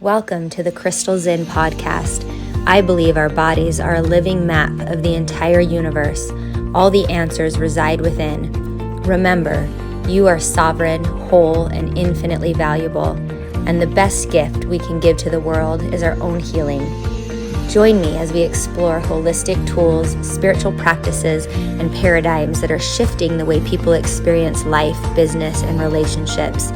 Welcome to the Crystal Zen podcast. I believe our bodies are a living map of the entire universe. All the answers reside within. Remember, you are sovereign, whole, and infinitely valuable. And the best gift we can give to the world is our own healing. Join me as we explore holistic tools, spiritual practices, and paradigms that are shifting the way people experience life, business, and relationships.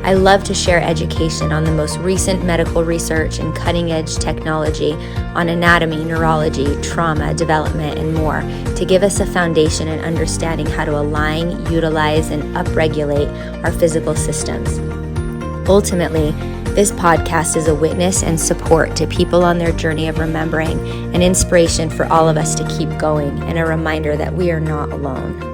I love to share education on the most recent medical research and cutting-edge technology on anatomy, neurology, trauma, development, and more to give us a foundation in understanding how to align, utilize, and upregulate our physical systems. Ultimately, this podcast is a witness and support to people on their journey of remembering, an inspiration for all of us to keep going, and a reminder that we are not alone.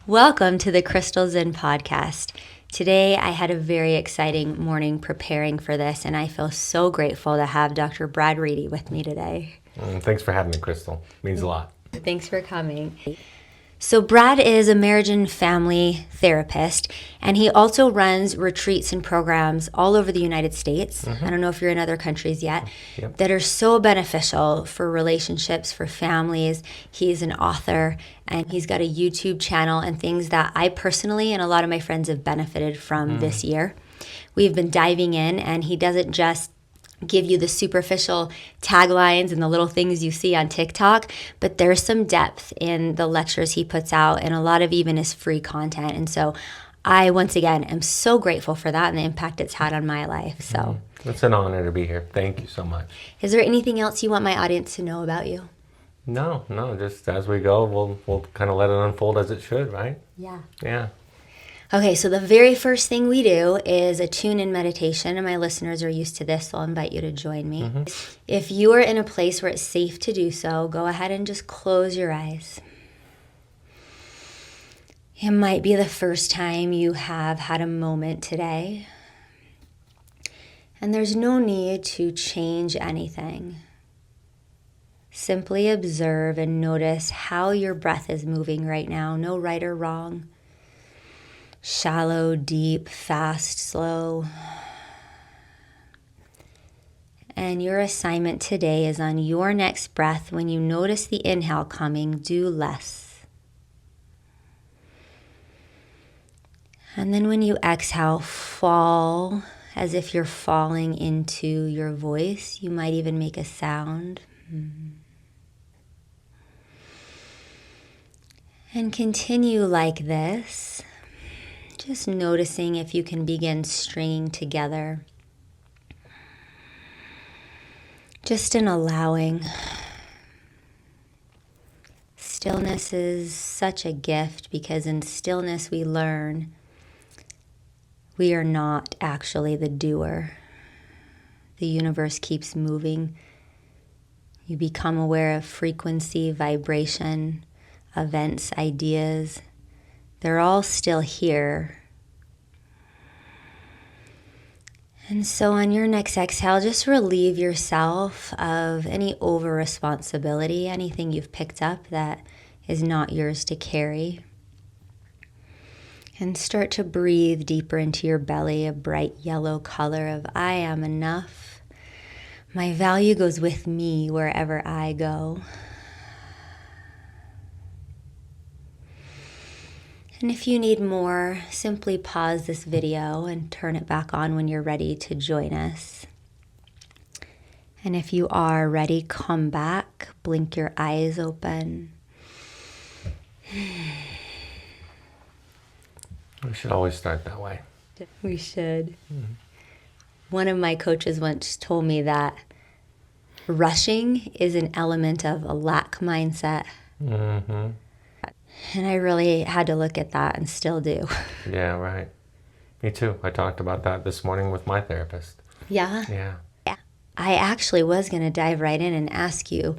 Welcome to the Crystal Zen podcast. Today I had a very exciting morning preparing for this, and I feel so grateful to have Dr. Brad Reedy with me today. Thanks for having me, Crystal. It means a lot. Thanks for coming. So Brad is a marriage and family therapist, and he also runs retreats and programs all over the United States. I don't know if you're in other countries yet, that are so beneficial for relationships, for families. He's an author, and he's got a YouTube channel and things that I personally and a lot of my friends have benefited from this year. We've been diving in, and he doesn't just give you the superficial taglines and the little things you see on TikTok, but there's some depth in the lectures he puts out and a lot of even his free content. And so I, once again, am so grateful for that and the impact it's had on my life. So It's an honor to be here. Thank you so much. Is there anything else you want my audience to know about you? No, just as we go, we'll kind of let it unfold as it should, right? Yeah. Okay, so the very first thing we do is a tune-in meditation, and my listeners are used to this, so I'll invite you to join me. If you are in a place where it's safe to do so, go ahead and just close your eyes. It might be the first time you have had a moment today, and there's no need to change anything. Simply observe and notice how your breath is moving right now, no right or wrong. Shallow, deep, fast, slow. And your assignment today is on your next breath. When you notice the inhale coming, do less. And then when you exhale, fall as if you're falling into your voice. You might even make a sound. And continue like this. Just noticing if you can begin stringing together. Just in allowing. Stillness is such a gift because in stillness we learn we are not actually the doer. The universe keeps moving. You become aware of frequency, vibration, events, ideas. They're all still here. And so on your next exhale, just relieve yourself of any over-responsibility, anything you've picked up that is not yours to carry. And start to breathe deeper into your belly, a bright yellow color of I am enough. My value goes with me wherever I go. And if you need more, simply pause this video and turn it back on when you're ready to join us. And if you are ready, come back, blink your eyes open. We should always start that way. We should. One of my coaches once told me that rushing is an element of a lack mindset. And I really had to look at that and still do. Yeah, right. Me too. I talked about that this morning with my therapist. Yeah? I actually was going to dive right in and ask you,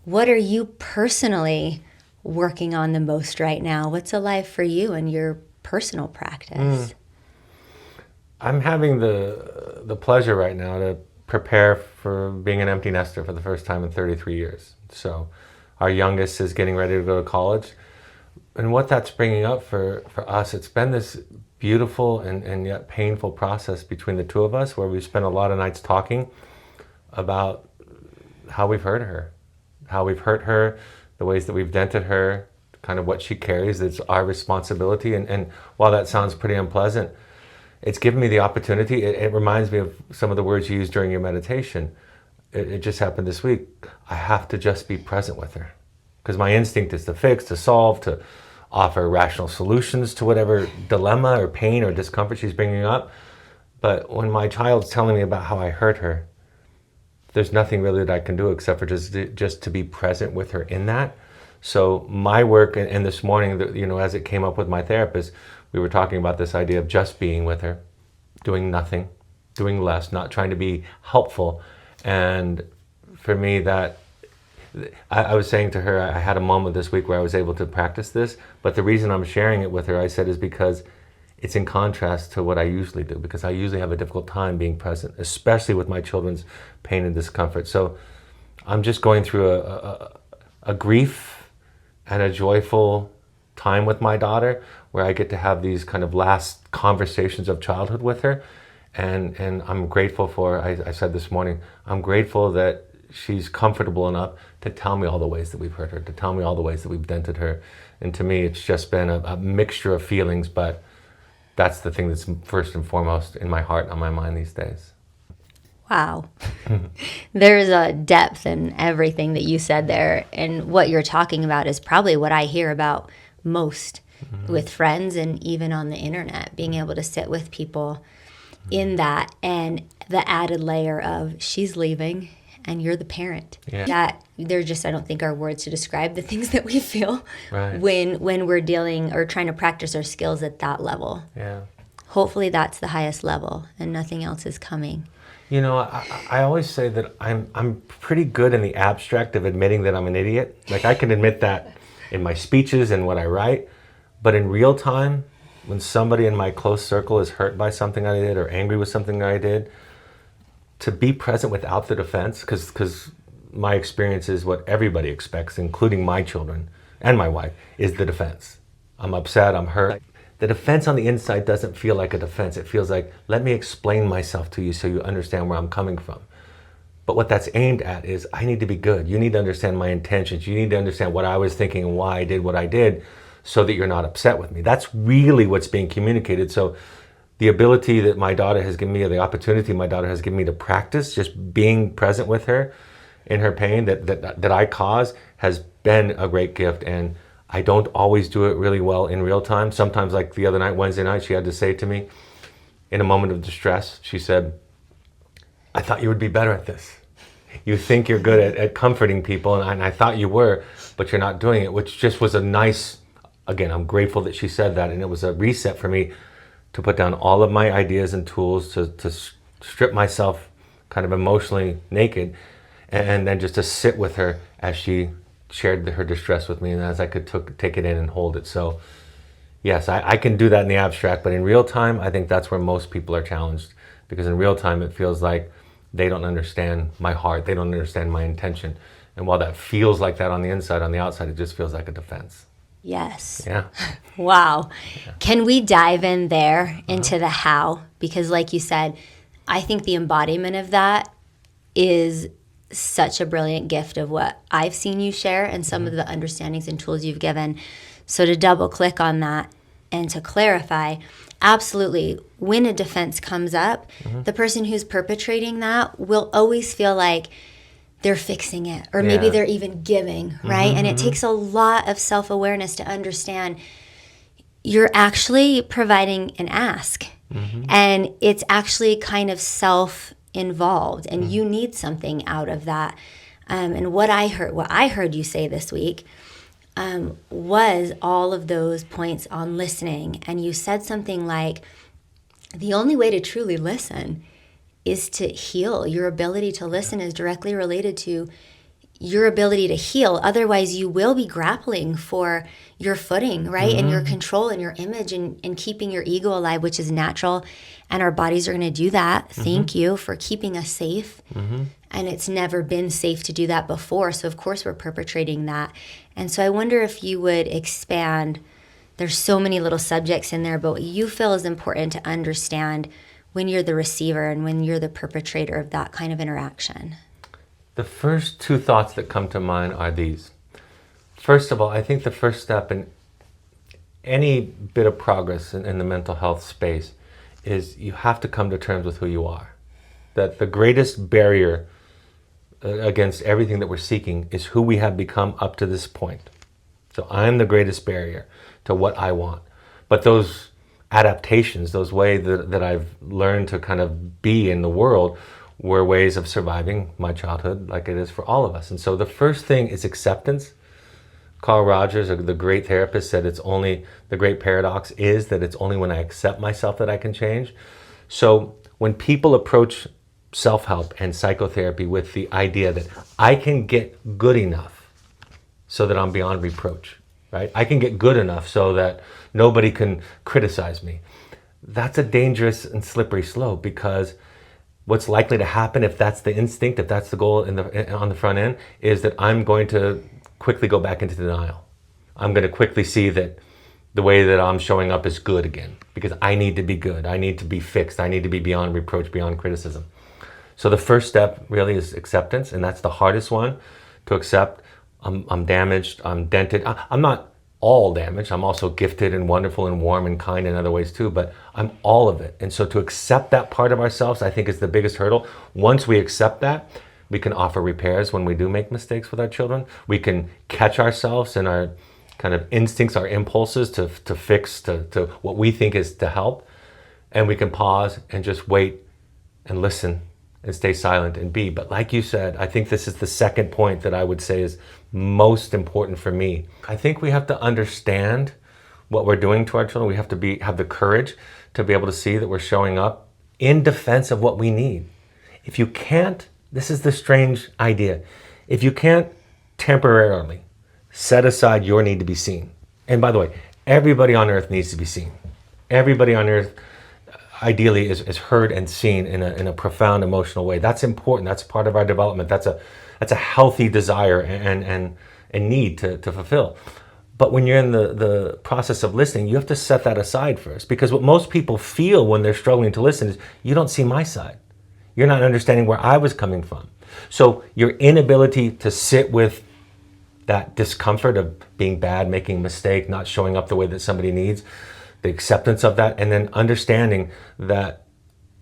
what are you personally working on the most right now? What's alive for you in your personal practice? I'm having the pleasure right now to prepare for being an empty nester for the first time in 33 years. So our youngest is getting ready to go to college. and what that's bringing up for us, it's been this beautiful and yet painful process between the two of us, where we've spent a lot of nights talking about how we've hurt her, the ways that we've dented her, kind of what she carries. It's our responsibility. And while that sounds pretty unpleasant, it's given me the opportunity. It reminds me of some of the words you used during your meditation. It just happened this week. I have to just be present with her, because my instinct is to fix, to solve, to offer rational solutions to whatever dilemma or pain or discomfort she's bringing up. But when my child's telling me about how I hurt her, there's nothing really that I can do except for just to be present with her in that. So my work, and this morning, as it came up with my therapist, we were talking about this idea of just being with her, doing nothing, doing less, not trying to be helpful. And for me, that I was saying to her, I had a moment this week where I was able to practice this, but the reason I'm sharing it with her, I said, is because it's in contrast to what I usually do, because I usually have a difficult time being present, especially with my children's pain and discomfort. So I'm just going through a grief and a joyful time with my daughter, where I get to have these kind of last conversations of childhood with her. And I'm grateful for, I said this morning, I'm grateful that she's comfortable enough to tell me all the ways that we've hurt her, to tell me all the ways that we've dented her. And to me, it's just been a mixture of feelings, but that's the thing that's first and foremost in my heart and on my mind these days. Wow. There's a depth in everything that you said there. And what you're talking about is probably what I hear about most with friends and even on the internet, being able to sit with people in that, and the added layer of she's leaving and you're the parent. Yeah. That there just, I don't think, are words to describe the things that we feel Right. when we're dealing or trying to practice our skills at that level. Yeah. Hopefully that's the highest level and nothing else is coming. I always say that I'm pretty good in the abstract of admitting that I'm an idiot. Like, I can admit that in my speeches and what I write, but in real time, when somebody in my close circle is hurt by something I did or angry with something I did, to be present without the defense, because my experience is what everybody expects, including my children and my wife, is the defense. I'm upset, I'm hurt. The defense on the inside doesn't feel like a defense. It feels like, let me explain myself to you so you understand where I'm coming from. But what that's aimed at is, I need to be good. You need to understand my intentions. You need to understand what I was thinking and why I did what I did, so that you're not upset with me. That's really what's being communicated. So the ability that my daughter has given me, or the opportunity my daughter has given me to practice just being present with her in her pain that I cause, has been a great gift. And I don't always do it really well in real time. Sometimes, like the other night, Wednesday night, she had to say to me, in a moment of distress, she said, I thought you would be better at this. You think you're good at comforting people, and I thought you were, but you're not doing it, which just was a nice, again, I'm grateful that she said that, and it was a reset for me to put down all of my ideas and tools, to strip myself kind of emotionally naked, and then just to sit with her as she shared her distress with me, and as I could take it in and hold it. So yes, I can do that in the abstract, but in real time, I think that's where most people are challenged, because in real time, it feels like they don't understand my heart, they don't understand my intention. And while that feels like that on the inside, on the outside, it just feels like a defense. Yes. Yeah. Wow. Yeah. Can we dive in there into the how? Because like you said, I think the embodiment of that is such a brilliant gift of what I've seen you share and some of the understandings and tools you've given. So to double click on that and to clarify, absolutely, when a defense comes up, the person who's perpetrating that will always feel like they're fixing it, or maybe they're even giving, right? And it takes a lot of self-awareness to understand you're actually providing an ask, and it's actually kind of self-involved, and you need something out of that. And what I heard you say this week was all of those points on listening, and you said something like, the only way to truly listen is to heal. Your ability to listen is directly related to your ability to heal. Otherwise, you will be grappling for your footing, right? And your control and your image and keeping your ego alive, which is natural. And our bodies are going to do that. Thank you for keeping us safe. And it's never been safe to do that before. So, of course, we're perpetrating that. And so I wonder if you would expand. There's so many little subjects in there, but what you feel is important to understand when you're the receiver and when you're the perpetrator of that kind of interaction. The first two thoughts that come to mind are these. First of all, I think the first step in any bit of progress in the mental health space is you have to come to terms with who you are. That the greatest barrier against everything that we're seeking is who we have become up to this point. So I'm the greatest barrier to what I want. But those adaptations, those ways that I've learned to kind of be in the world were ways of surviving my childhood like it is for all of us. And so the first thing is acceptance. Carl Rogers, the great therapist, said the great paradox is that it's only when I accept myself that I can change. So when people approach self-help and psychotherapy with the idea that I can get good enough so that I'm beyond reproach, right? I can get good enough so that nobody can criticize me. That's a dangerous and slippery slope, because what's likely to happen if that's the instinct, if that's the goal on the front end, is that I'm going to quickly go back into denial. I'm going to quickly see that the way that I'm showing up is good again, because I need to be good. I need to be fixed. I need to be beyond reproach, beyond criticism. So the first step really is acceptance, and that's the hardest one to accept. I'm damaged, I'm dented. I'm not all damaged. I'm also gifted and wonderful and warm and kind in other ways too, but I'm all of it. And so to accept that part of ourselves, I think, is the biggest hurdle. Once we accept that, we can offer repairs when we do make mistakes with our children. We can catch ourselves and our kind of instincts, our impulses to fix, to what we think is to help. And we can pause and just wait and listen and stay silent and be. But like you said, I think this is the second point that I would say is most important for me. I think we have to understand what we're doing to our children. We have to have the courage to be able to see that we're showing up in defense of what we need. If you can't, this is the strange idea, if you can't temporarily set aside your need to be seen, and by the way, everybody on earth needs to be seen. Everybody on earth ideally is heard and seen in a profound emotional way. That's important. That's part of our development. That's a healthy desire and need to fulfill. But when you're in the process of listening, you have to set that aside first, because what most people feel when they're struggling to listen is, you don't see my side. You're not understanding where I was coming from. So your inability to sit with that discomfort of being bad, making a mistake, not showing up the way that somebody needs, the acceptance of that, and then understanding that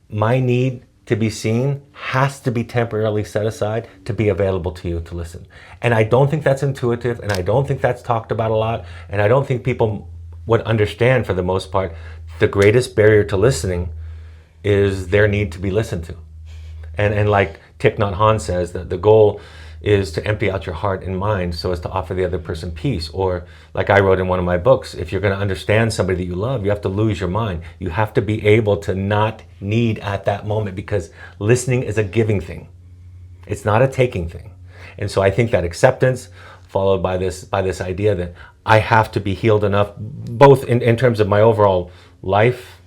my need to be seen has to be temporarily set aside to be available to you to listen. And I don't think that's intuitive, and I don't think that's talked about a lot, and I don't think people would understand, for the most part, the greatest barrier to listening is their need to be listened to. And like Thich Nhat Hanh says, that the goal is to empty out your heart and mind so as to offer the other person peace. Or like I wrote in one of my books, if you're going to understand somebody that you love, you have to lose your mind. You have to be able to not need at that moment, because listening is a giving thing. It's not a taking thing. And so I think that acceptance, followed by this idea that I have to be healed enough, both in terms of my overall life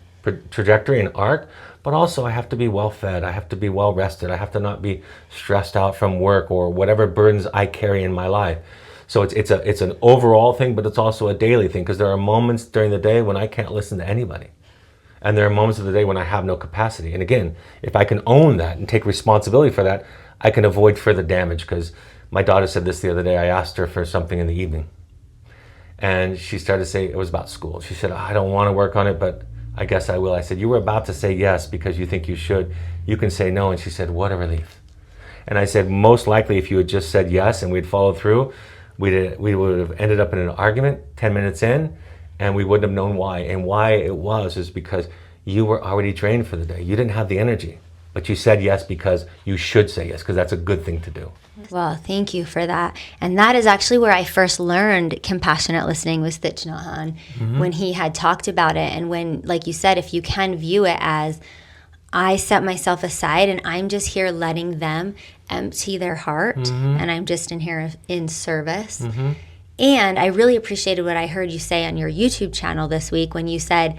trajectory and arc, but also I have to be well fed, I have to be well rested, I have to not be stressed out from work or whatever burdens I carry in my life. So it's an overall thing, but it's also a daily thing, because there are moments during the day when I can't listen to anybody. And there are moments of the day when I have no capacity. And again, if I can own that and take responsibility for that, I can avoid further damage. Because my daughter said this the other day, I asked her for something in the evening. And she started to say, it was about school. She said, I don't want to work on it, but I guess I will. I said, you were about to say yes because you think you should. You can say no. And she said, what a relief. And I said, most likely if you had just said yes and we'd followed through, we would have ended up in an argument 10 minutes in, and we wouldn't have known why. And why it was is because you were already drained for the day. You didn't have the energy, but you said yes because you should say yes, because that's a good thing to do. Well, thank you for that. And that is actually where I first learned compassionate listening, was Thich Nhat Hanh, when he had talked about it. And when, like you said, if you can view it as, I set myself aside and I'm just here letting them empty their heart, and I'm just in here in service. And I really appreciated what I heard you say on your YouTube channel this week when you said,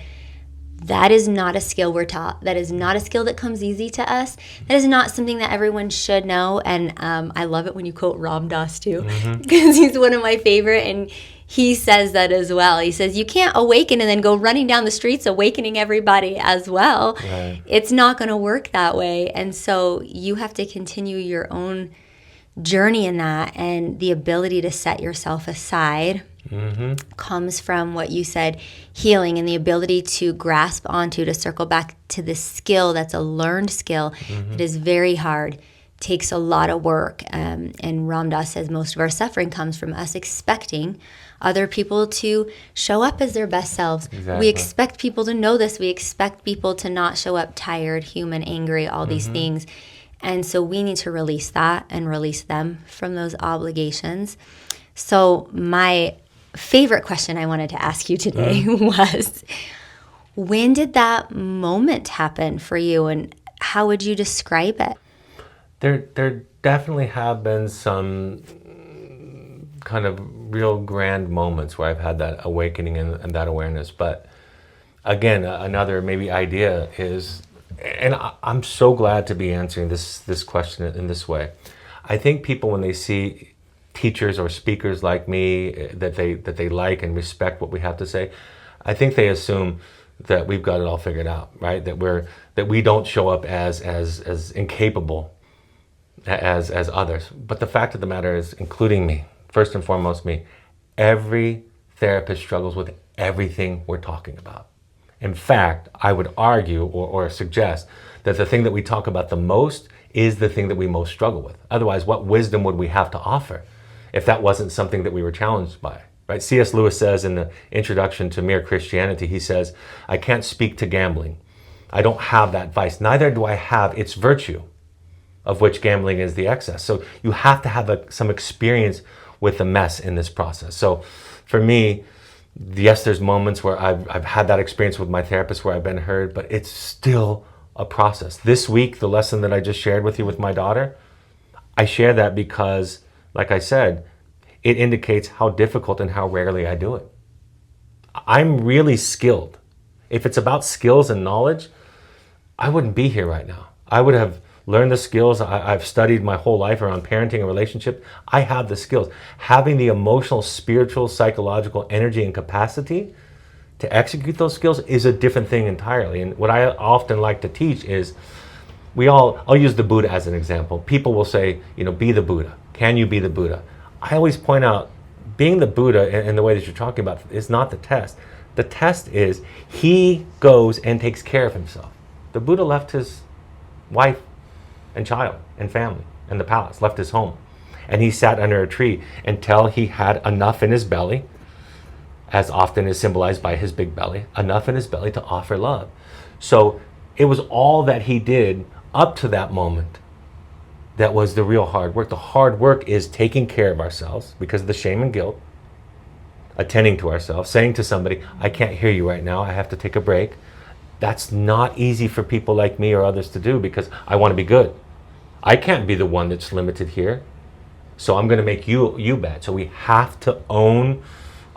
that is not a skill we're taught. That is not a skill that comes easy to us. That is not something that everyone should know. And I love it when you quote Ram Dass too, because he's one of my favorite. And he says that as well. He says, you can't awaken and then go running down the streets awakening everybody as well. Right. It's not going to work that way. And so you have to continue your own journey in that, and the ability to set yourself aside comes from what you said, healing, and the ability to grasp onto, to circle back to the skill that's a learned skill that is very hard, takes a lot of work. And Ram Dass says most of our suffering comes from us expecting other people to show up as their best selves. Exactly. We expect people to know this. We expect people to not show up tired, human, angry, all these things. And so we need to release that and release them from those obligations. So my favorite question I wanted to ask you today was, when did that moment happen for you, and how would you describe it? There definitely have been some kind of real grand moments where I've had that awakening and that awareness. But again, another maybe idea is, and I'm so glad to be answering this question in this way. I think people, when they see teachers or speakers like me that they like and respect what we have to say, I think they assume that we've got it all figured out, right? That we don't show up as incapable as others. But the fact of the matter is, including me, first and foremost me, every therapist struggles with everything we're talking about. In fact, I would argue or suggest that the thing that we talk about the most is the thing that we most struggle with. Otherwise, what wisdom would we have to offer if that wasn't something that we were challenged by? Right? C.S. Lewis says in the introduction to Mere Christianity, he says, I can't speak to gambling. I don't have that vice. Neither do I have its virtue, of which gambling is the excess. So you have to have some experience with the mess in this process. So for me, yes, there's moments where I've had that experience with my therapist where I've been heard, but it's still a process. This week, the lesson that I just shared with you with my daughter, I share that because, like I said, it indicates how difficult and how rarely I do it. I'm really skilled. If it's about skills and knowledge, I wouldn't be here right now. I would have learned the skills. I've studied my whole life around parenting and relationship. I have the skills. Having the emotional, spiritual, psychological energy and capacity to execute those skills is a different thing entirely. And what I often like to teach is, I'll use the Buddha as an example. People will say, be the Buddha. Can you be the Buddha? I always point out, being the Buddha in the way that you're talking about is not the test. The test is he goes and takes care of himself. The Buddha left his wife and child and family and the palace, left his home. And he sat under a tree until he had enough in his belly, as often is symbolized by his big belly, enough in his belly to offer love. So it was all that he did up to that moment that was the real hard work. The hard work is taking care of ourselves because of the shame and guilt, attending to ourselves, saying to somebody, I can't hear you right now, I have to take a break. That's not easy for people like me or others to do because I want to be good. I can't be the one that's limited here. So I'm going to make you bad. So we have to own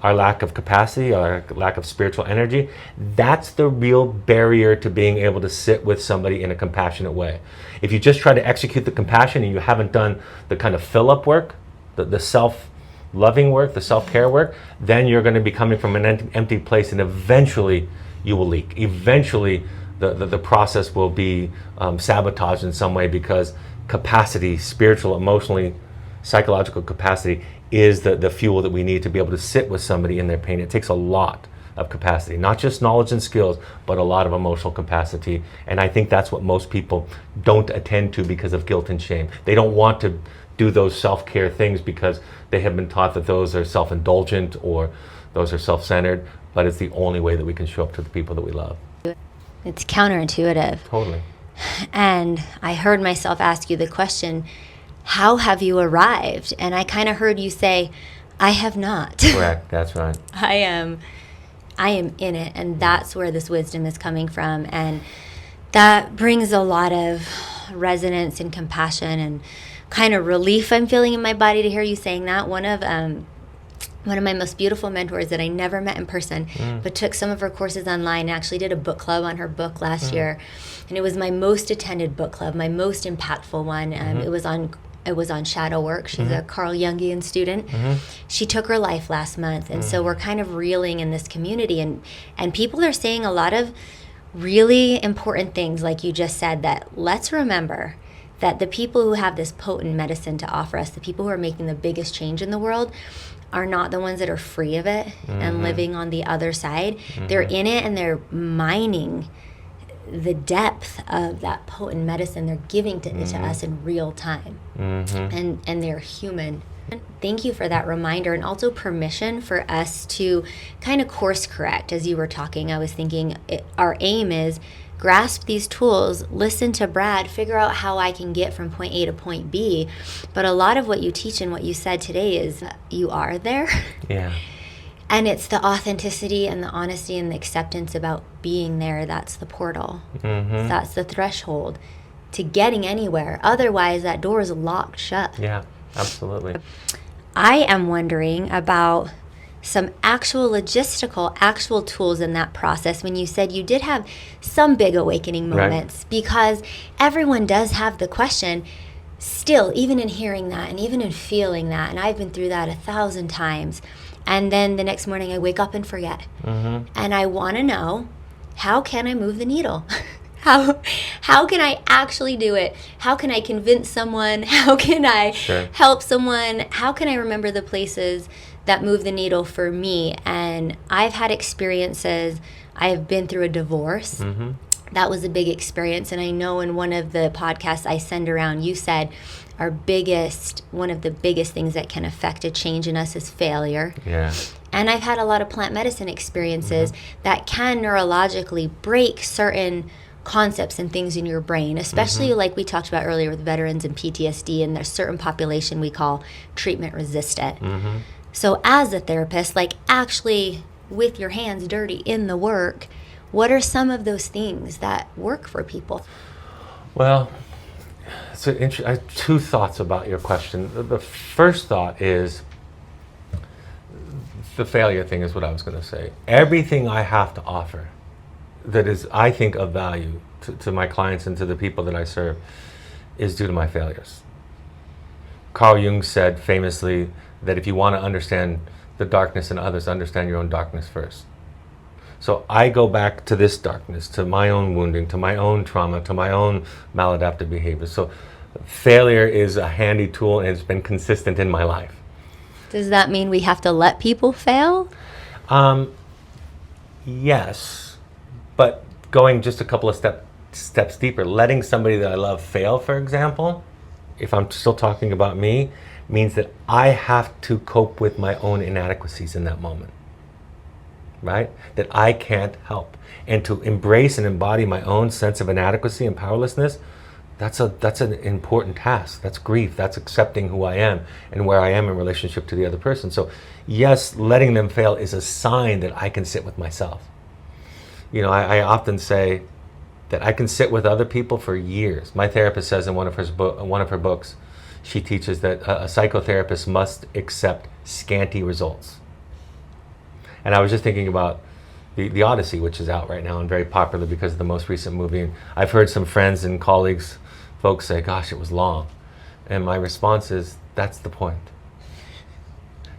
our lack of capacity, our lack of spiritual energy. That's the real barrier to being able to sit with somebody in a compassionate way. If you just try to execute the compassion and you haven't done the kind of fill-up work, the self-loving work, the self-care work, then you're going to be coming from an empty place, and eventually you will leak. Eventually the process will be sabotaged in some way, because capacity, spiritual, emotionally, psychological capacity is the fuel that we need to be able to sit with somebody in their pain. It takes a lot of capacity, not just knowledge and skills, but a lot of emotional capacity. And I think that's what most people don't attend to because of guilt and shame. They don't want to do those self-care things because they have been taught that those are self-indulgent or those are self-centered, but it's the only way that we can show up to the people that we love. It's counterintuitive. Totally. And I heard myself ask you the question, how have you arrived? And I kind of heard you say, I have not. Correct, that's right. I am in it, and that's where this wisdom is coming from. And That brings a lot of resonance and compassion and kind of relief I'm feeling in my body to hear you saying that. One of my most beautiful mentors that I never met in person, but took some of her courses online and actually did a book club on her book last year. And it was my most attended book club, my most impactful one. It was on shadow work. She's a Carl Jungian student. She took her life last month. And so we're kind of reeling in this community. And people are saying a lot of really important things, like you just said, that let's remember that the people who have this potent medicine to offer us, the people who are making the biggest change in the world, are not the ones that are free of it and living on the other side. They're in it and they're mining the depth of that potent medicine. They're giving to us in real time. And they're human. Thank you for that reminder, and also permission for us to kind of course correct. As you were talking, I was thinking our aim is grasp these tools, listen to Brad, figure out how I can get from point A to point B. But a lot of what you teach and what you said today is you are there. Yeah. And it's the authenticity and the honesty and the acceptance about being there. That's the portal. That's the threshold to getting anywhere. Otherwise, that door is locked shut. Yeah, absolutely. I am wondering about some actual logistical, actual tools in that process when you said you did have some big awakening moments, because everyone does have the question still, even in hearing that and even in feeling that. And I've been through that 1,000 times. And then the next morning I wake up and forget. And I want to know, how can I move the needle? How can I actually do it? How can I convince someone? How can I help someone? How can I remember the places that move the needle for me? And I've had experiences. I have been through a divorce. That was a big experience. And I know in one of the podcasts I send around, you said one of the biggest things that can affect a change in us is failure. Yeah. And I've had a lot of plant medicine experiences that can neurologically break certain concepts and things in your brain, especially like we talked about earlier with veterans and PTSD, and there's certain population we call treatment resistant. So as a therapist, like actually with your hands dirty in the work, what are some of those things that work for people? Well, I have two thoughts about your question. The first thought is the failure thing is what I was going to say. Everything I have to offer that is, I think, of value to my clients and to the people that I serve is due to my failures. Carl Jung said famously that if you want to understand the darkness in others, understand your own darkness first. So I go back to this darkness, to my own wounding, to my own trauma, to my own maladaptive behavior. So failure is a handy tool, and it's been consistent in my life. Does that mean we have to let people fail? Yes, but going just a couple of steps deeper, letting somebody that I love fail, for example, if I'm still talking about me, means that I have to cope with my own inadequacies in that moment, right? That I can't help. And to embrace and embody my own sense of inadequacy and powerlessness, that's an important task. That's grief. That's accepting who I am and where I am in relationship to the other person. So yes, letting them fail is a sign that I can sit with myself. You know, I often say that I can sit with other people for years. My therapist says in one of her books, she teaches that a psychotherapist must accept scanty results. And I was just thinking about the Odyssey, which is out right now and very popular because of the most recent movie. And I've heard some friends and colleagues, folks say, gosh, it was long. And my response is, that's the point.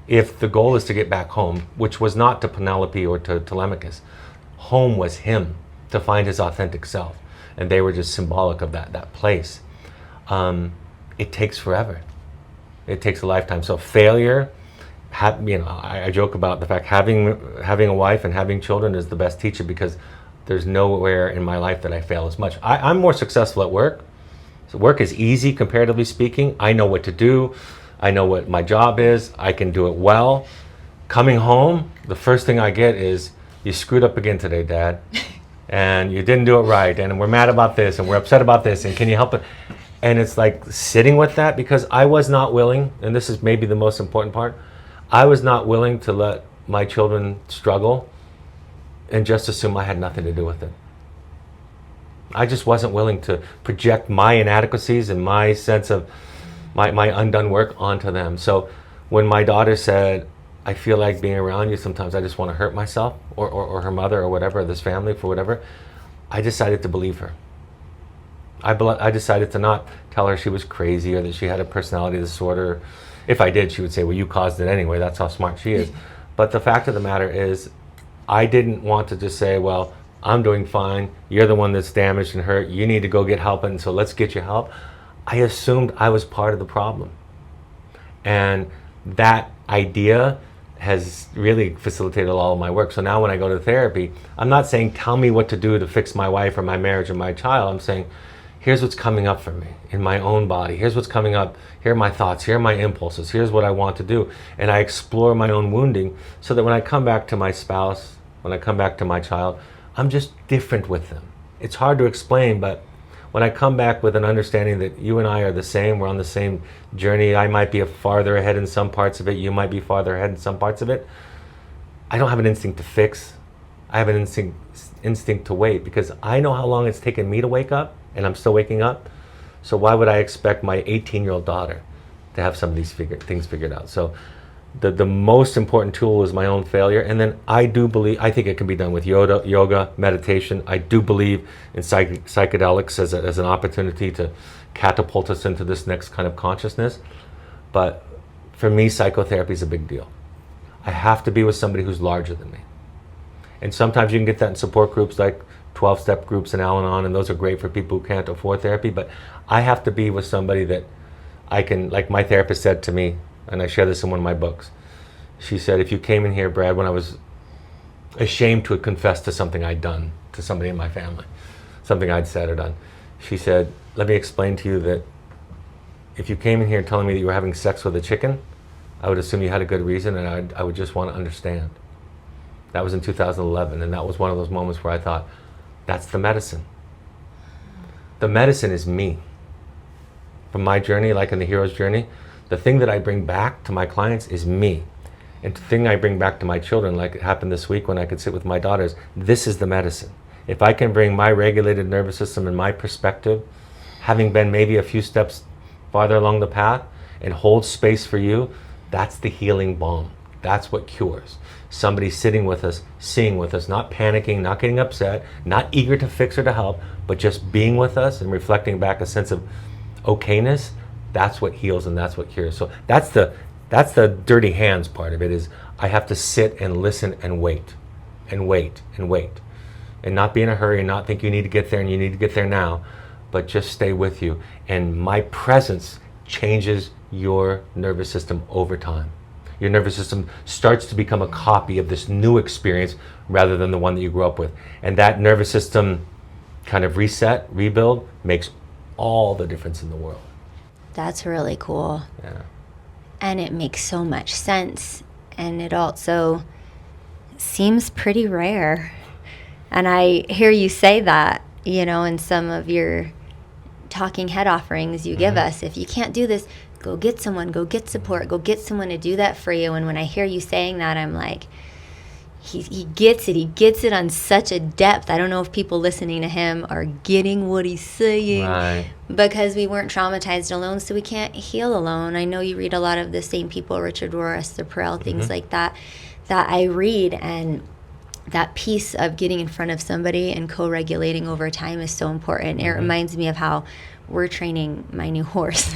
If the goal is to get back home, which was not to Penelope or to Telemachus, home was him, to find his authentic self. And they were just symbolic of that place. It takes forever. It takes a lifetime. So failure, I joke about the fact having a wife and having children is the best teacher, because there's nowhere in my life that I fail as much. I'm more successful at work. So work is easy, comparatively speaking. I know what to do. I know what my job is. I can do it well. Coming home, the first thing I get is, you screwed up again today, Dad. And you didn't do it right. And we're mad about this. And we're upset about this. And can you help it? And it's like sitting with that, because I was not willing, and this is maybe the most important part, I was not willing to let my children struggle and just assume I had nothing to do with it. I just wasn't willing to project my inadequacies and my sense of my undone work onto them. So when my daughter said, I feel like being around you, sometimes I just want to hurt myself, or her mother, or whatever, this family, for whatever, I decided to believe her. I decided to not tell her she was crazy or that she had a personality disorder. If I did, she would say, well, you caused it anyway. That's how smart she is. But the fact of the matter is, I didn't want to just say, well, I'm doing fine. You're the one that's damaged and hurt. You need to go get help, and so let's get you help. I assumed I was part of the problem. And that idea has really facilitated all of my work. So now when I go to therapy, I'm not saying, tell me what to do to fix my wife or my marriage or my child. I'm saying, here's what's coming up for me in my own body. Here's what's coming up. Here are my thoughts. Here are my impulses. Here's what I want to do. And I explore my own wounding so that when I come back to my spouse, when I come back to my child, I'm just different with them. It's hard to explain, but when I come back with an understanding that you and I are the same, we're on the same journey, I might be farther ahead in some parts of it, you might be farther ahead in some parts of it, I don't have an instinct to fix. I have an instinct to wait, because I know how long it's taken me to wake up, and I'm still waking up. So why would I expect my 18-year-old daughter to have some of these things figured out? So the most important tool is my own failure. And then I think it can be done with yoga, meditation. I do believe in psychedelics as an opportunity to catapult us into this next kind of consciousness. But for me, psychotherapy is a big deal. I have to be with somebody who's larger than me. And sometimes you can get that in support groups like 12-step groups and Al-Anon, and those are great for people who can't afford therapy. But I have to be with somebody that I can, like my therapist said to me, and I share this in one of my books. She said, if you came in here, Brad, when I was ashamed to confess to something I'd done to somebody in my family, something I'd said or done, she said, let me explain to you that if you came in here telling me that you were having sex with a chicken, I would assume you had a good reason, and I would just want to understand. That was in 2011, and that was one of those moments where I thought, that's the medicine. The medicine is me. From my journey, like in the hero's journey, the thing that I bring back to my clients is me. And the thing I bring back to my children, like it happened this week when I could sit with my daughters, this is the medicine. If I can bring my regulated nervous system and my perspective, having been maybe a few steps farther along the path, and hold space for you, that's the healing balm. That's what cures. Somebody sitting with us, seeing with us, not panicking, not getting upset, not eager to fix or to help, but just being with us and reflecting back a sense of okayness. That's what heals and that's what cures. So that's the dirty hands part of it, is I have to sit and listen and wait and wait and wait, and not be in a hurry and not think you need to get there and you need to get there now, but just stay with you. And my presence changes your nervous system over time. Your nervous system starts to become a copy of this new experience rather than the one that you grew up with. And that nervous system kind of reset, rebuild, makes all the difference in the world. That's really cool. Yeah. And it makes so much sense. And it also seems pretty rare. And I hear you say that, in some of your talking head offerings you give us. If you can't do this, go get someone, go get support, go get someone to do that for you. And when I hear you saying that, I'm like, he gets it. He gets it on such a depth. I don't know if people listening to him are getting what he's saying. Right. Because we weren't traumatized alone, so we can't heal alone. I know you read a lot of the same people, Richard Rohr, Esther Perel, things like that I read. And that piece of getting in front of somebody and co-regulating over time is so important. It reminds me of how we're training my new horse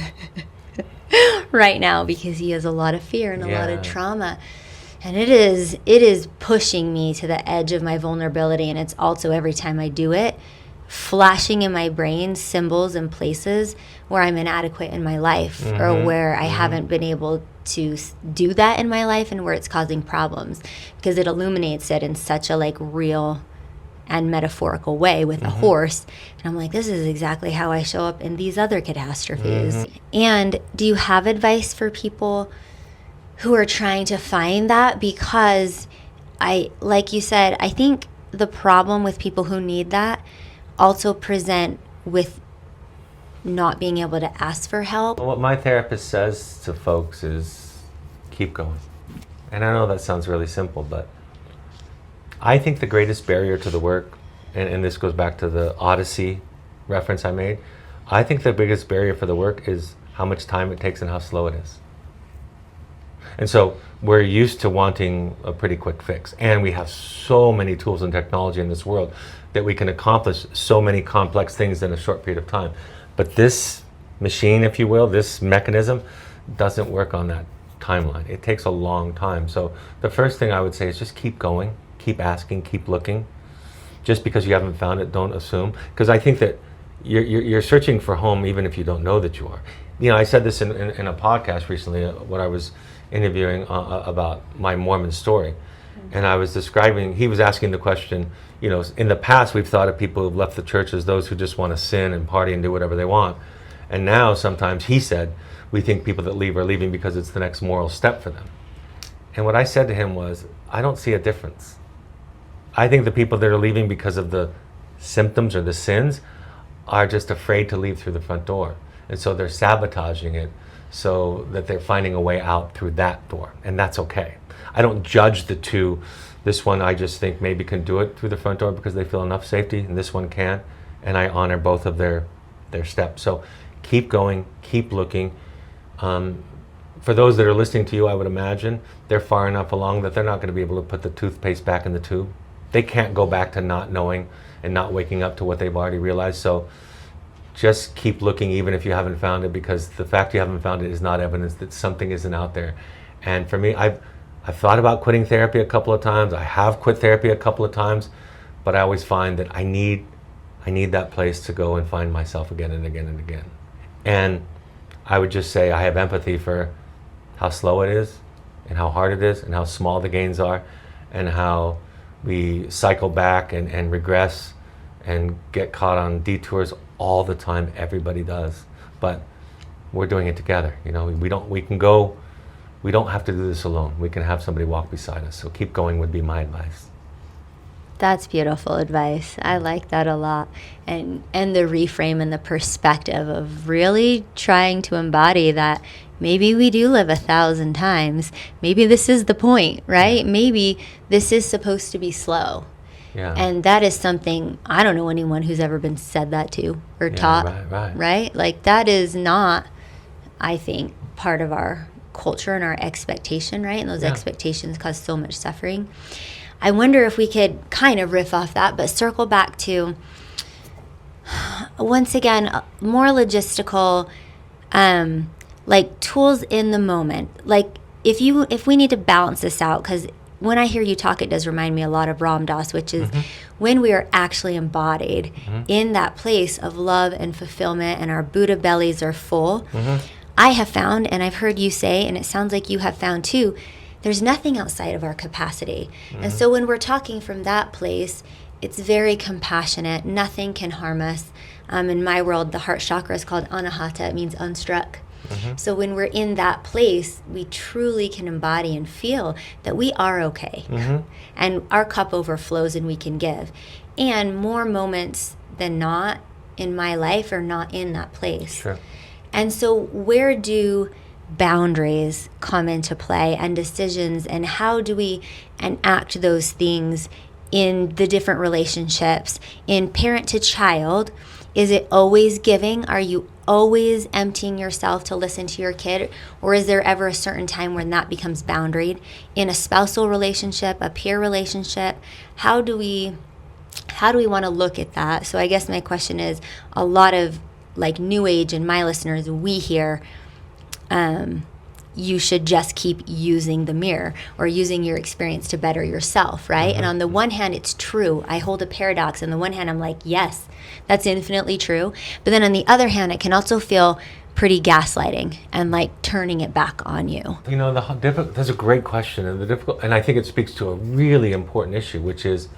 right now, because he has a lot of fear and a lot of trauma. And it is pushing me to the edge of my vulnerability. And it's also, every time I do it, flashing in my brain symbols and places where I'm inadequate in my life, or where I haven't been able to do that in my life, and where it's causing problems, because it illuminates it in such a real and metaphorical way with a horse. And I'm like, this is exactly how I show up in these other catastrophes. And do you have advice for people who are trying to find that? Because like you said, I think the problem with people who need that also present with not being able to ask for help. What my therapist says to folks is, keep going. And I know that sounds really simple, but I think the greatest barrier to the work and this goes back to the Odyssey reference I made, I think the biggest barrier for the work is how much time it takes and how slow it is. And so we're used to wanting a pretty quick fix. And we have so many tools and technology in this world that we can accomplish so many complex things in a short period of time. But this machine, if you will, this mechanism, doesn't work on that timeline. It takes a long time. So the first thing I would say is just keep going, keep asking, keep looking. Just because you haven't found it, don't assume. Because I think that you're searching for home even if you don't know that you are. You know, I said this in a podcast recently when I was interviewing about my Mormon story. And I was describing, he was asking the question, you know, in the past we've thought of people who've left the church as those who just want to sin and party and do whatever they want. And now sometimes, he said, we think people that leave are leaving because it's the next moral step for them. And what I said to him was, I don't see a difference. I think the people that are leaving because of the symptoms or the sins are just afraid to leave through the front door. And so they're sabotaging it so that they're finding a way out through that door. And that's okay. I don't judge the two. This one I just think maybe can do it through the front door because they feel enough safety, and this one can. And I honor both of their steps. So keep going, keep looking. For those that are listening to you, I would imagine they're far enough along that they're not going to be able to put the toothpaste back in the tube. They can't go back to not knowing and not waking up to what they've already realized. So just keep looking even if you haven't found it, because the fact you haven't found it is not evidence that something isn't out there. And for me, I've thought about quitting therapy a couple of times. I have quit therapy a couple of times, but I always find that I need that place to go and find myself again and again and again. And I would just say I have empathy for how slow it is and how hard it is and how small the gains are and how we cycle back and regress and get caught on detours all the time. Everybody does, but we're doing it together. You know, we don't have to do this alone. We can have somebody walk beside us. So keep going would be my advice. That's beautiful advice. I like that a lot. And the reframe and the perspective of really trying to embody that maybe we do live 1,000 times. Maybe this is the point, right? Maybe this is supposed to be slow. Yeah. And that is something, I don't know anyone who's ever been said that to or taught, right? Like that is not, I think, part of our culture and our expectation, right? And those expectations cause so much suffering. I wonder if we could kind of riff off that, but circle back to, once again, more logistical, like tools in the moment. Like if we need to balance this out, because when I hear you talk, it does remind me a lot of Ram Dass, which is when we are actually embodied in that place of love and fulfillment and our Buddha bellies are full. I have found, and I've heard you say, and it sounds like you have found too, there's nothing outside of our capacity. And so when we're talking from that place, it's very compassionate. Nothing can harm us. In my world, the heart chakra is called anahata. It means unstruck. So when we're in that place, we truly can embody and feel that we are okay. And our cup overflows and we can give. And more moments than not in my life are not in that place. Sure. And so where do boundaries come into play and decisions, and how do we enact those things in the different relationships? In parent to child, is it always giving? Are you always emptying yourself to listen to your kid? Or is there ever a certain time when that becomes boundaried? In a spousal relationship, a peer relationship, how do we want to look at that? So I guess my question is, a lot of like new age and my listeners, we hear you should just keep using the mirror or using your experience to better yourself, right? And on the one hand, it's true. I hold a paradox. On the one hand, I'm like, yes, that's infinitely true. But then on the other hand, it can also feel pretty gaslighting and like turning it back on you. You know, that's a great question, and I think it speaks to a really important issue, which is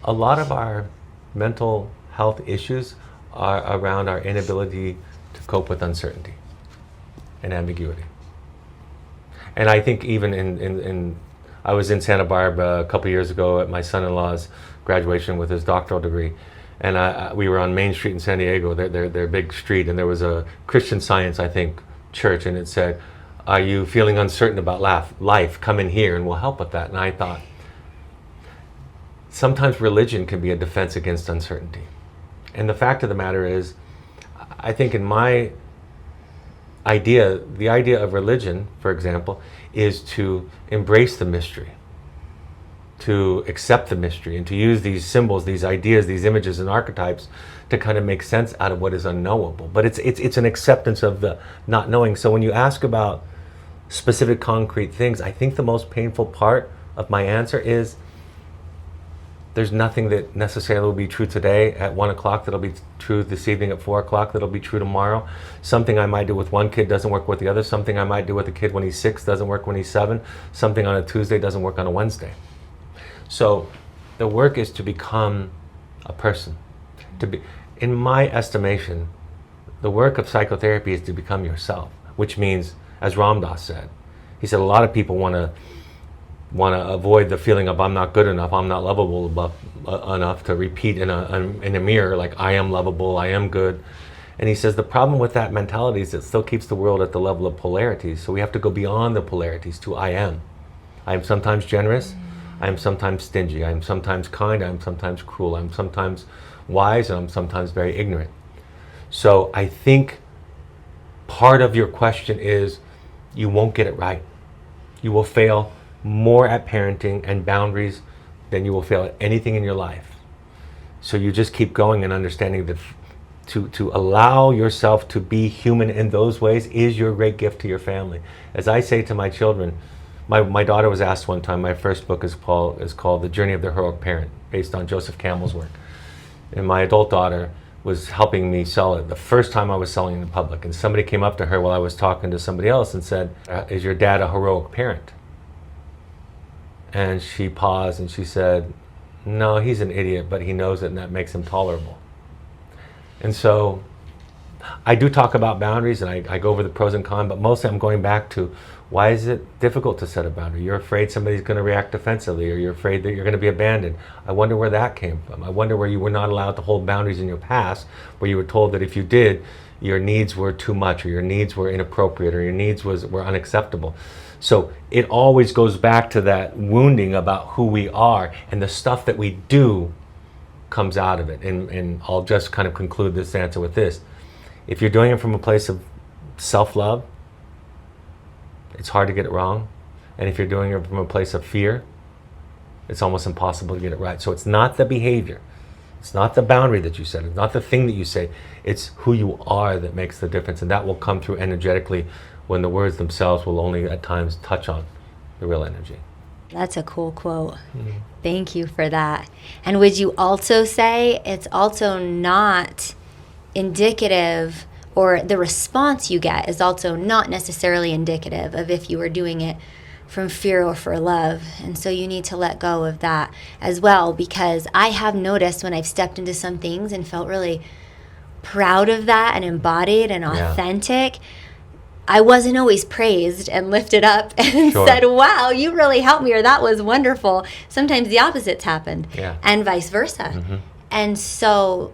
a lot of our mental health issues are around our inability to cope with uncertainty and ambiguity. And I think even I was in Santa Barbara a couple years ago at my son-in-law's graduation with his doctoral degree, and we were on Main Street in San Diego, their big street, and there was a Christian Science, I think, church, and it said, "Are you feeling uncertain about life? Come in here and we'll help with that." And I thought, sometimes religion can be a defense against uncertainty. And the fact of the matter is, I think in my idea, the idea of religion, for example, is to embrace the mystery, to accept the mystery, and to use these symbols, these ideas, these images and archetypes to kind of make sense out of what is unknowable. But it's an acceptance of the not knowing. So when you ask about specific concrete things, I think the most painful part of my answer is there's nothing that necessarily will be true today at 1 o'clock that'll be true this evening at 4 o'clock that'll be true tomorrow. Something I might do with one kid doesn't work with the other. Something I might do with a kid when he's 6 doesn't work when he's 7. Something on a Tuesday doesn't work on a Wednesday. So the work is to become a person. To be, in my estimation, the work of psychotherapy is to become yourself, which means, as Ram Dass said, he said a lot of people want to avoid the feeling of I'm not good enough, I'm not lovable enough to repeat in a mirror like I am lovable, I am good. And he says the problem with that mentality is it still keeps the world at the level of polarities. So we have to go beyond the polarities to I am. I am sometimes generous, I am sometimes stingy, I am sometimes kind, I am sometimes cruel, I am sometimes wise, and I'm sometimes very ignorant. So I think part of your question is you won't get it right. You will fail more at parenting and boundaries than you will fail at anything in your life. So you just keep going and understanding that to allow yourself to be human in those ways is your great gift to your family. As I say to my children, my daughter was asked one time, my first book is called The Journey of the Heroic Parent, based on Joseph Campbell's work. And my adult daughter was helping me sell it the first time I was selling in the public. And somebody came up to her while I was talking to somebody else and said, is your dad a heroic parent? And she paused and she said, no, he's an idiot, but he knows it and that makes him tolerable. And so I do talk about boundaries and I go over the pros and cons, but mostly I'm going back to why is it difficult to set a boundary? You're afraid somebody's going to react defensively, or you're afraid that you're going to be abandoned. I wonder where that came from. I wonder where you were not allowed to hold boundaries in your past, where you were told that if you did, your needs were too much, or your needs were inappropriate, or your needs were unacceptable. So it always goes back to that wounding about who we are, and the stuff that we do comes out of it. And I'll just kind of conclude this answer with this. If you're doing it from a place of self-love, it's hard to get it wrong. And if you're doing it from a place of fear, it's almost impossible to get it right. So it's not the behavior. It's not the boundary that you set. It's not the thing that you say. It's who you are that makes the difference. And that will come through energetically when the words themselves will only at times touch on the real energy. That's a cool quote. Mm-hmm. Thank you for that. And would you also say it's also not indicative, or the response you get is also not necessarily indicative of if you were doing it from fear or for love. And so you need to let go of that as well, because I have noticed when I've stepped into some things and felt really proud of that and embodied and authentic, I wasn't always praised and lifted up and said, wow, you really helped me, or that was wonderful. Sometimes the opposites happened, and vice versa. Mm-hmm. And so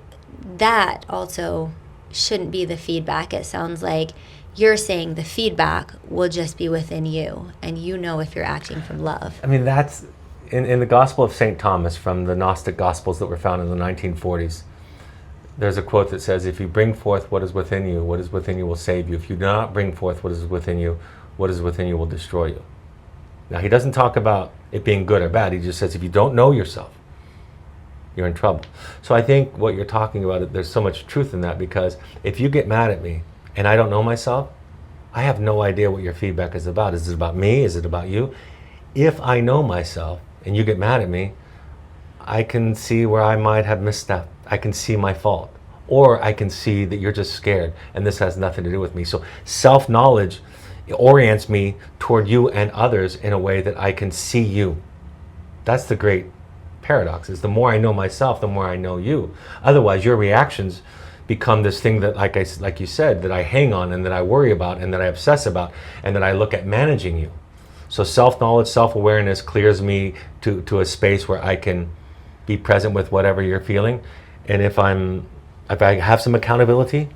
that also shouldn't be the feedback. It sounds like you're saying the feedback will just be within you, and you know if you're acting from love. I mean, that's in the Gospel of St. Thomas, from the Gnostic Gospels that were found in the 1940s. There's a quote that says, if you bring forth what is within you, what is within you will save you. If you do not bring forth what is within you, what is within you will destroy you. Now, he doesn't talk about it being good or bad. He just says, if you don't know yourself, you're in trouble. So I think what you're talking about, there's so much truth in that, because if you get mad at me and I don't know myself, I have no idea what your feedback is about. Is it about me? Is it about you? If I know myself and you get mad at me, I can see where I might have misstepped. I can see my fault. Or I can see that you're just scared and this has nothing to do with me. So self-knowledge orients me toward you and others in a way that I can see you. That's the great paradox, is the more I know myself, the more I know you. Otherwise, your reactions become this thing that, like you said, that I hang on and that I worry about and that I obsess about and that I look at managing you. So self-knowledge, self-awareness clears me to a space where I can be present with whatever you're feeling. And if I have some accountability,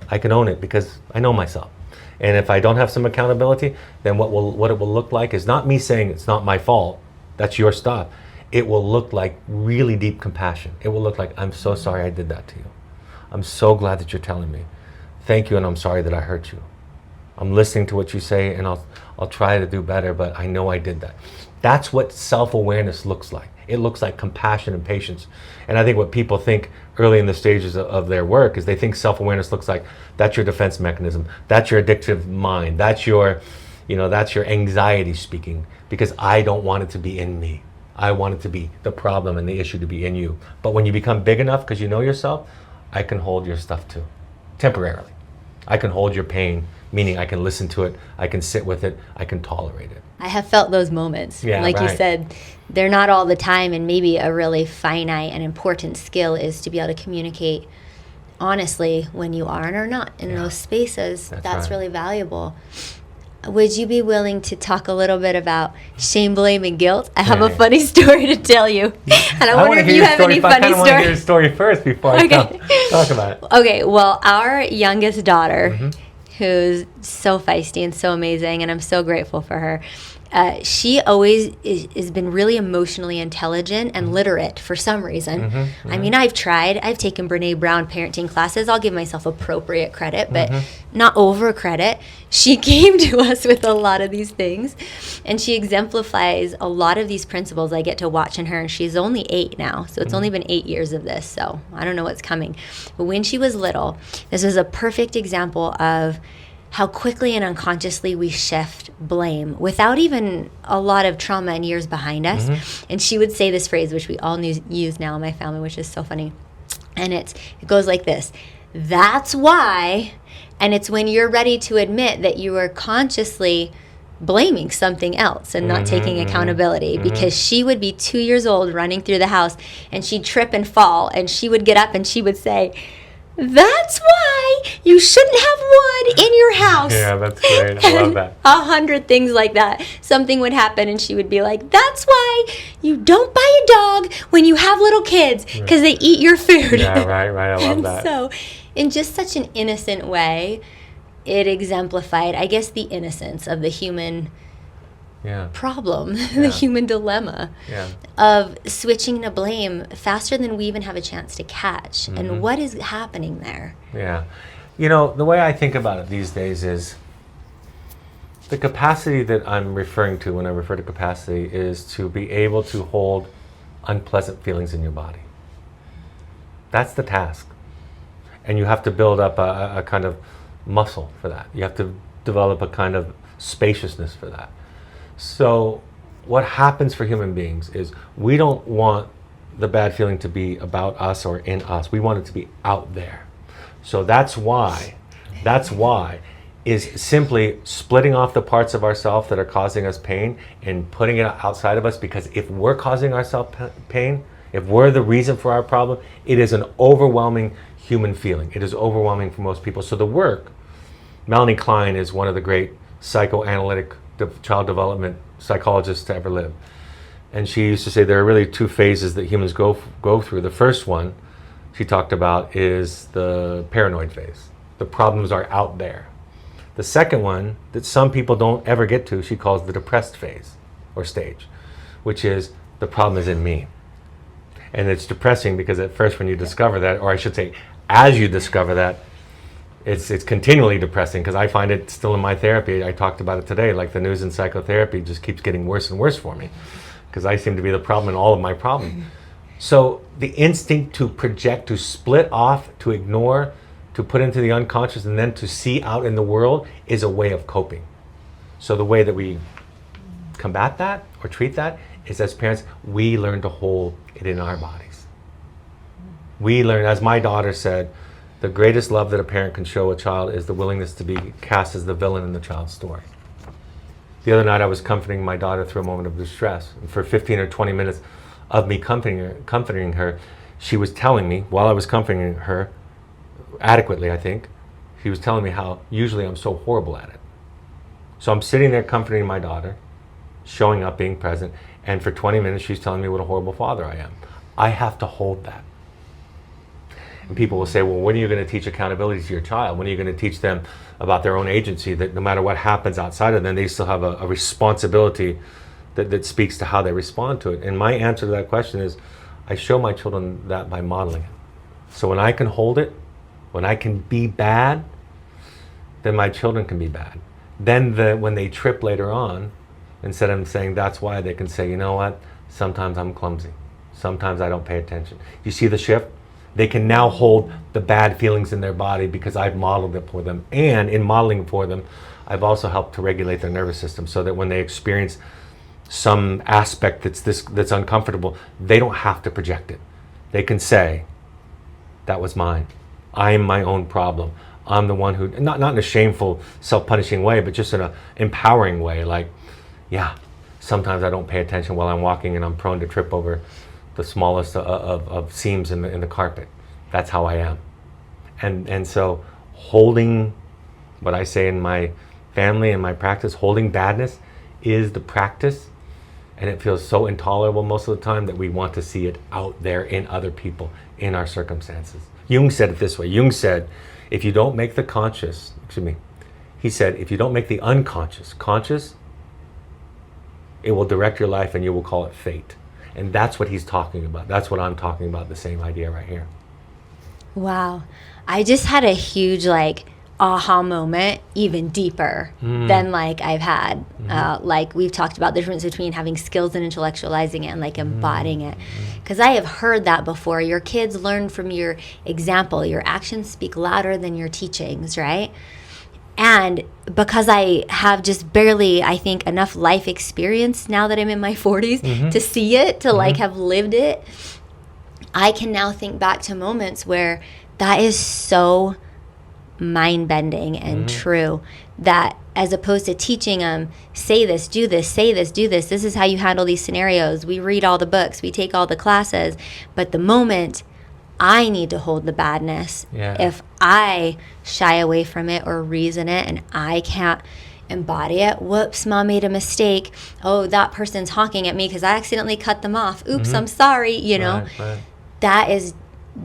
I can own it because I know myself. And if I don't have some accountability, then what it will look like is not me saying it's not my fault, that's your stuff. it will look like really deep compassion. It will look like, I'm so sorry I did that to you. I'm so glad that you're telling me. Thank you, and I'm sorry that I hurt you. I'm listening to what you say, and I'll try to do better, but I know I did that. That's what self-awareness looks like. It looks like compassion and patience. And I think what people think early in the stages of their work is they think self-awareness looks like, that's your defense mechanism, that's your addictive mind, that's your anxiety speaking, because I don't want it to be in me. I want it to be the problem and the issue to be in you. But when you become big enough, because you know yourself, I can hold your stuff too, temporarily. I can hold your pain, meaning I can listen to it, I can sit with it, I can tolerate it. I have felt those moments. Yeah, like right. you said, they're not all the time, and maybe a really finite and important skill is to be able to communicate honestly when you are and are not in those spaces. That's right. really valuable. Would you be willing to talk a little bit about shame, blame, and guilt? I have a funny story to tell you. And I wonder if you have any funny I kind of want to hear your stories. story first before I talk about it. Okay, well, our youngest daughter, who's so feisty and so amazing, and I'm so grateful for her, she always has been really emotionally intelligent and literate for some reason. I mean, I've taken Brene Brown parenting classes. I'll give myself appropriate credit, but not over credit. She came to us with a lot of these things, and she exemplifies a lot of these principles I get to watch in her, and she's only 8 now, so it's only been 8 years of this, so I don't know what's coming. But when she was little, this was a perfect example of how quickly and unconsciously we shift blame without even a lot of trauma and years behind us. And she would say this phrase, which we all use now in my family, which is so funny. And it goes like this: that's why. And it's when you're ready to admit that you are consciously blaming something else and not taking accountability. Because she would be 2 years old running through the house, and she'd trip and fall, and she would get up and she would say, that's why you shouldn't have wood in your house. Yeah, that's great. I love that. 100 things like that. Something would happen and she would be like, that's why you don't buy a dog when you have little kids, because they eat your food. Yeah, right. I love that. So in just such an innocent way, it exemplified, I guess, the innocence of the human problem, the human dilemma of switching to blame faster than we even have a chance to catch. And what is happening there? Yeah. You know, the way I think about it these days is the capacity that I'm referring to when I refer to capacity is to be able to hold unpleasant feelings in your body. That's the task. And you have to build up a kind of muscle for that. You have to develop a kind of spaciousness for that. So what happens for human beings is we don't want the bad feeling to be about us or in us. We want it to be out there. So that's why is simply splitting off the parts of ourselves that are causing us pain and putting it outside of us, because if we're causing ourselves pain, if we're the reason for our problem, it is an overwhelming human feeling. It is overwhelming for most people. So the work, Melanie Klein is one of the great psychoanalytic child development psychologists to ever live. And she used to say there are really 2 phases that humans go through. The first one she talked about is the paranoid phase. The problems are out there. The second one that some people don't ever get to, she calls the depressed phase or stage, which is the problem is in me. And it's depressing because at first when you discover that, or I should say, as you discover that, it's continually depressing, because I find it still in my therapy. I talked about it today, like the news in psychotherapy just keeps getting worse and worse for me, because I seem to be the problem in all of my problems. So the instinct to project, to split off, to ignore, to put into the unconscious, and then to see out in the world is a way of coping. So the way that we combat that or treat that is, as parents, we learn to hold it in our bodies. We learn, as my daughter said, the greatest love that a parent can show a child is the willingness to be cast as the villain in the child's story. The other night I was comforting my daughter through a moment of distress. And for 15 or 20 minutes of me comforting her, she was telling me, while I was comforting her, adequately I think, she was telling me how usually I'm so horrible at it. So I'm sitting there comforting my daughter, showing up, being present, and for 20 minutes she's telling me what a horrible father I am. I have to hold that. And people will say, well, when are you going to teach accountability to your child? When are you going to teach them about their own agency, that no matter what happens outside of them, they still have a responsibility that speaks to how they respond to it. And my answer to that question is, I show my children that by modeling it. So when I can hold it, when I can be bad, then my children can be bad. Then when they trip later on, instead of saying that's why, they can say, you know what, sometimes I'm clumsy. Sometimes I don't pay attention. You see the shift? They can now hold the bad feelings in their body because I've modeled it for them. And in modeling for them, I've also helped to regulate their nervous system so that when they experience some aspect that's uncomfortable, they don't have to project it. They can say, that was mine. I am my own problem. I'm the one who, not in a shameful, self-punishing way, but just in an empowering way. Like, yeah, sometimes I don't pay attention while I'm walking and I'm prone to trip over the smallest of seams in the carpet. That's how I am. And so holding, what I say in my family and my practice, holding badness is the practice. And it feels so intolerable most of the time that we want to see it out there in other people, in our circumstances. Jung said it this way. Jung said, if you don't make the conscious, he said, if you don't make the unconscious conscious, it will direct your life and you will call it fate. And that's what he's talking about. That's what I'm talking about, the same idea right here. Wow. I just had a huge aha moment, even deeper than I've had. We've talked about the difference between having skills and intellectualizing it and embodying it. Because I have heard that before. Your kids learn from your example. Your actions speak louder than your teachings, right? And because I have just barely, I think, enough life experience now that I'm in my 40s to see it, to have lived it, I can now think back to moments where that is so mind-bending and true, that as opposed to teaching them, say this, do this, say this, do this, this is how you handle these scenarios. We read all the books, we take all the classes, but the moment I need to hold the badness, if I shy away from it or reason it and I can't embody it, whoops, mom made a mistake. Oh, that person's honking at me because I accidentally cut them off. Oops, I'm sorry, you know. Right. That is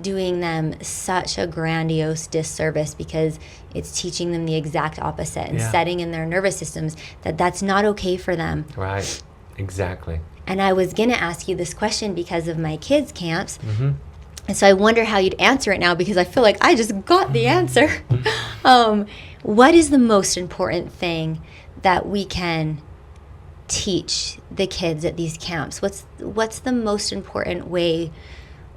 doing them such a grandiose disservice because it's teaching them the exact opposite and setting in their nervous systems that that's not okay for them. Right, exactly. And I was going to ask you this question because of my kids' camps. And so I wonder how you'd answer it now because I feel like I just got the answer. What is the most important thing that we can teach the kids at these camps? What's the most important way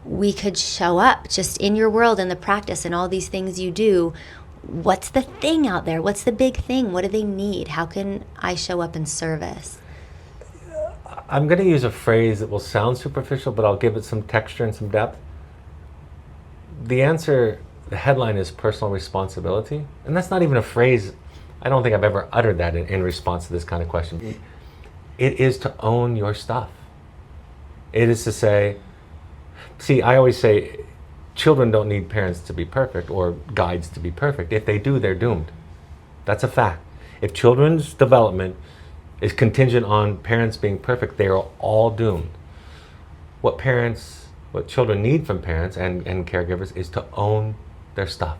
we could show up just in your world and the practice and all these things you do? What's the thing out there? What's the big thing? What do they need? How can I show up in service? I'm going to use a phrase that will sound superficial, but I'll give it some texture and some depth. The answer, the headline is personal responsibility. And that's not even a phrase. I don't think I've ever uttered that in response to this kind of question. It is to own your stuff. It is to say, see, I always say children don't need parents to be perfect or guides to be perfect. If they do, they're doomed. That's a fact. If children's development is contingent on parents being perfect, they are all doomed. What children need from parents and caregivers is to own their stuff.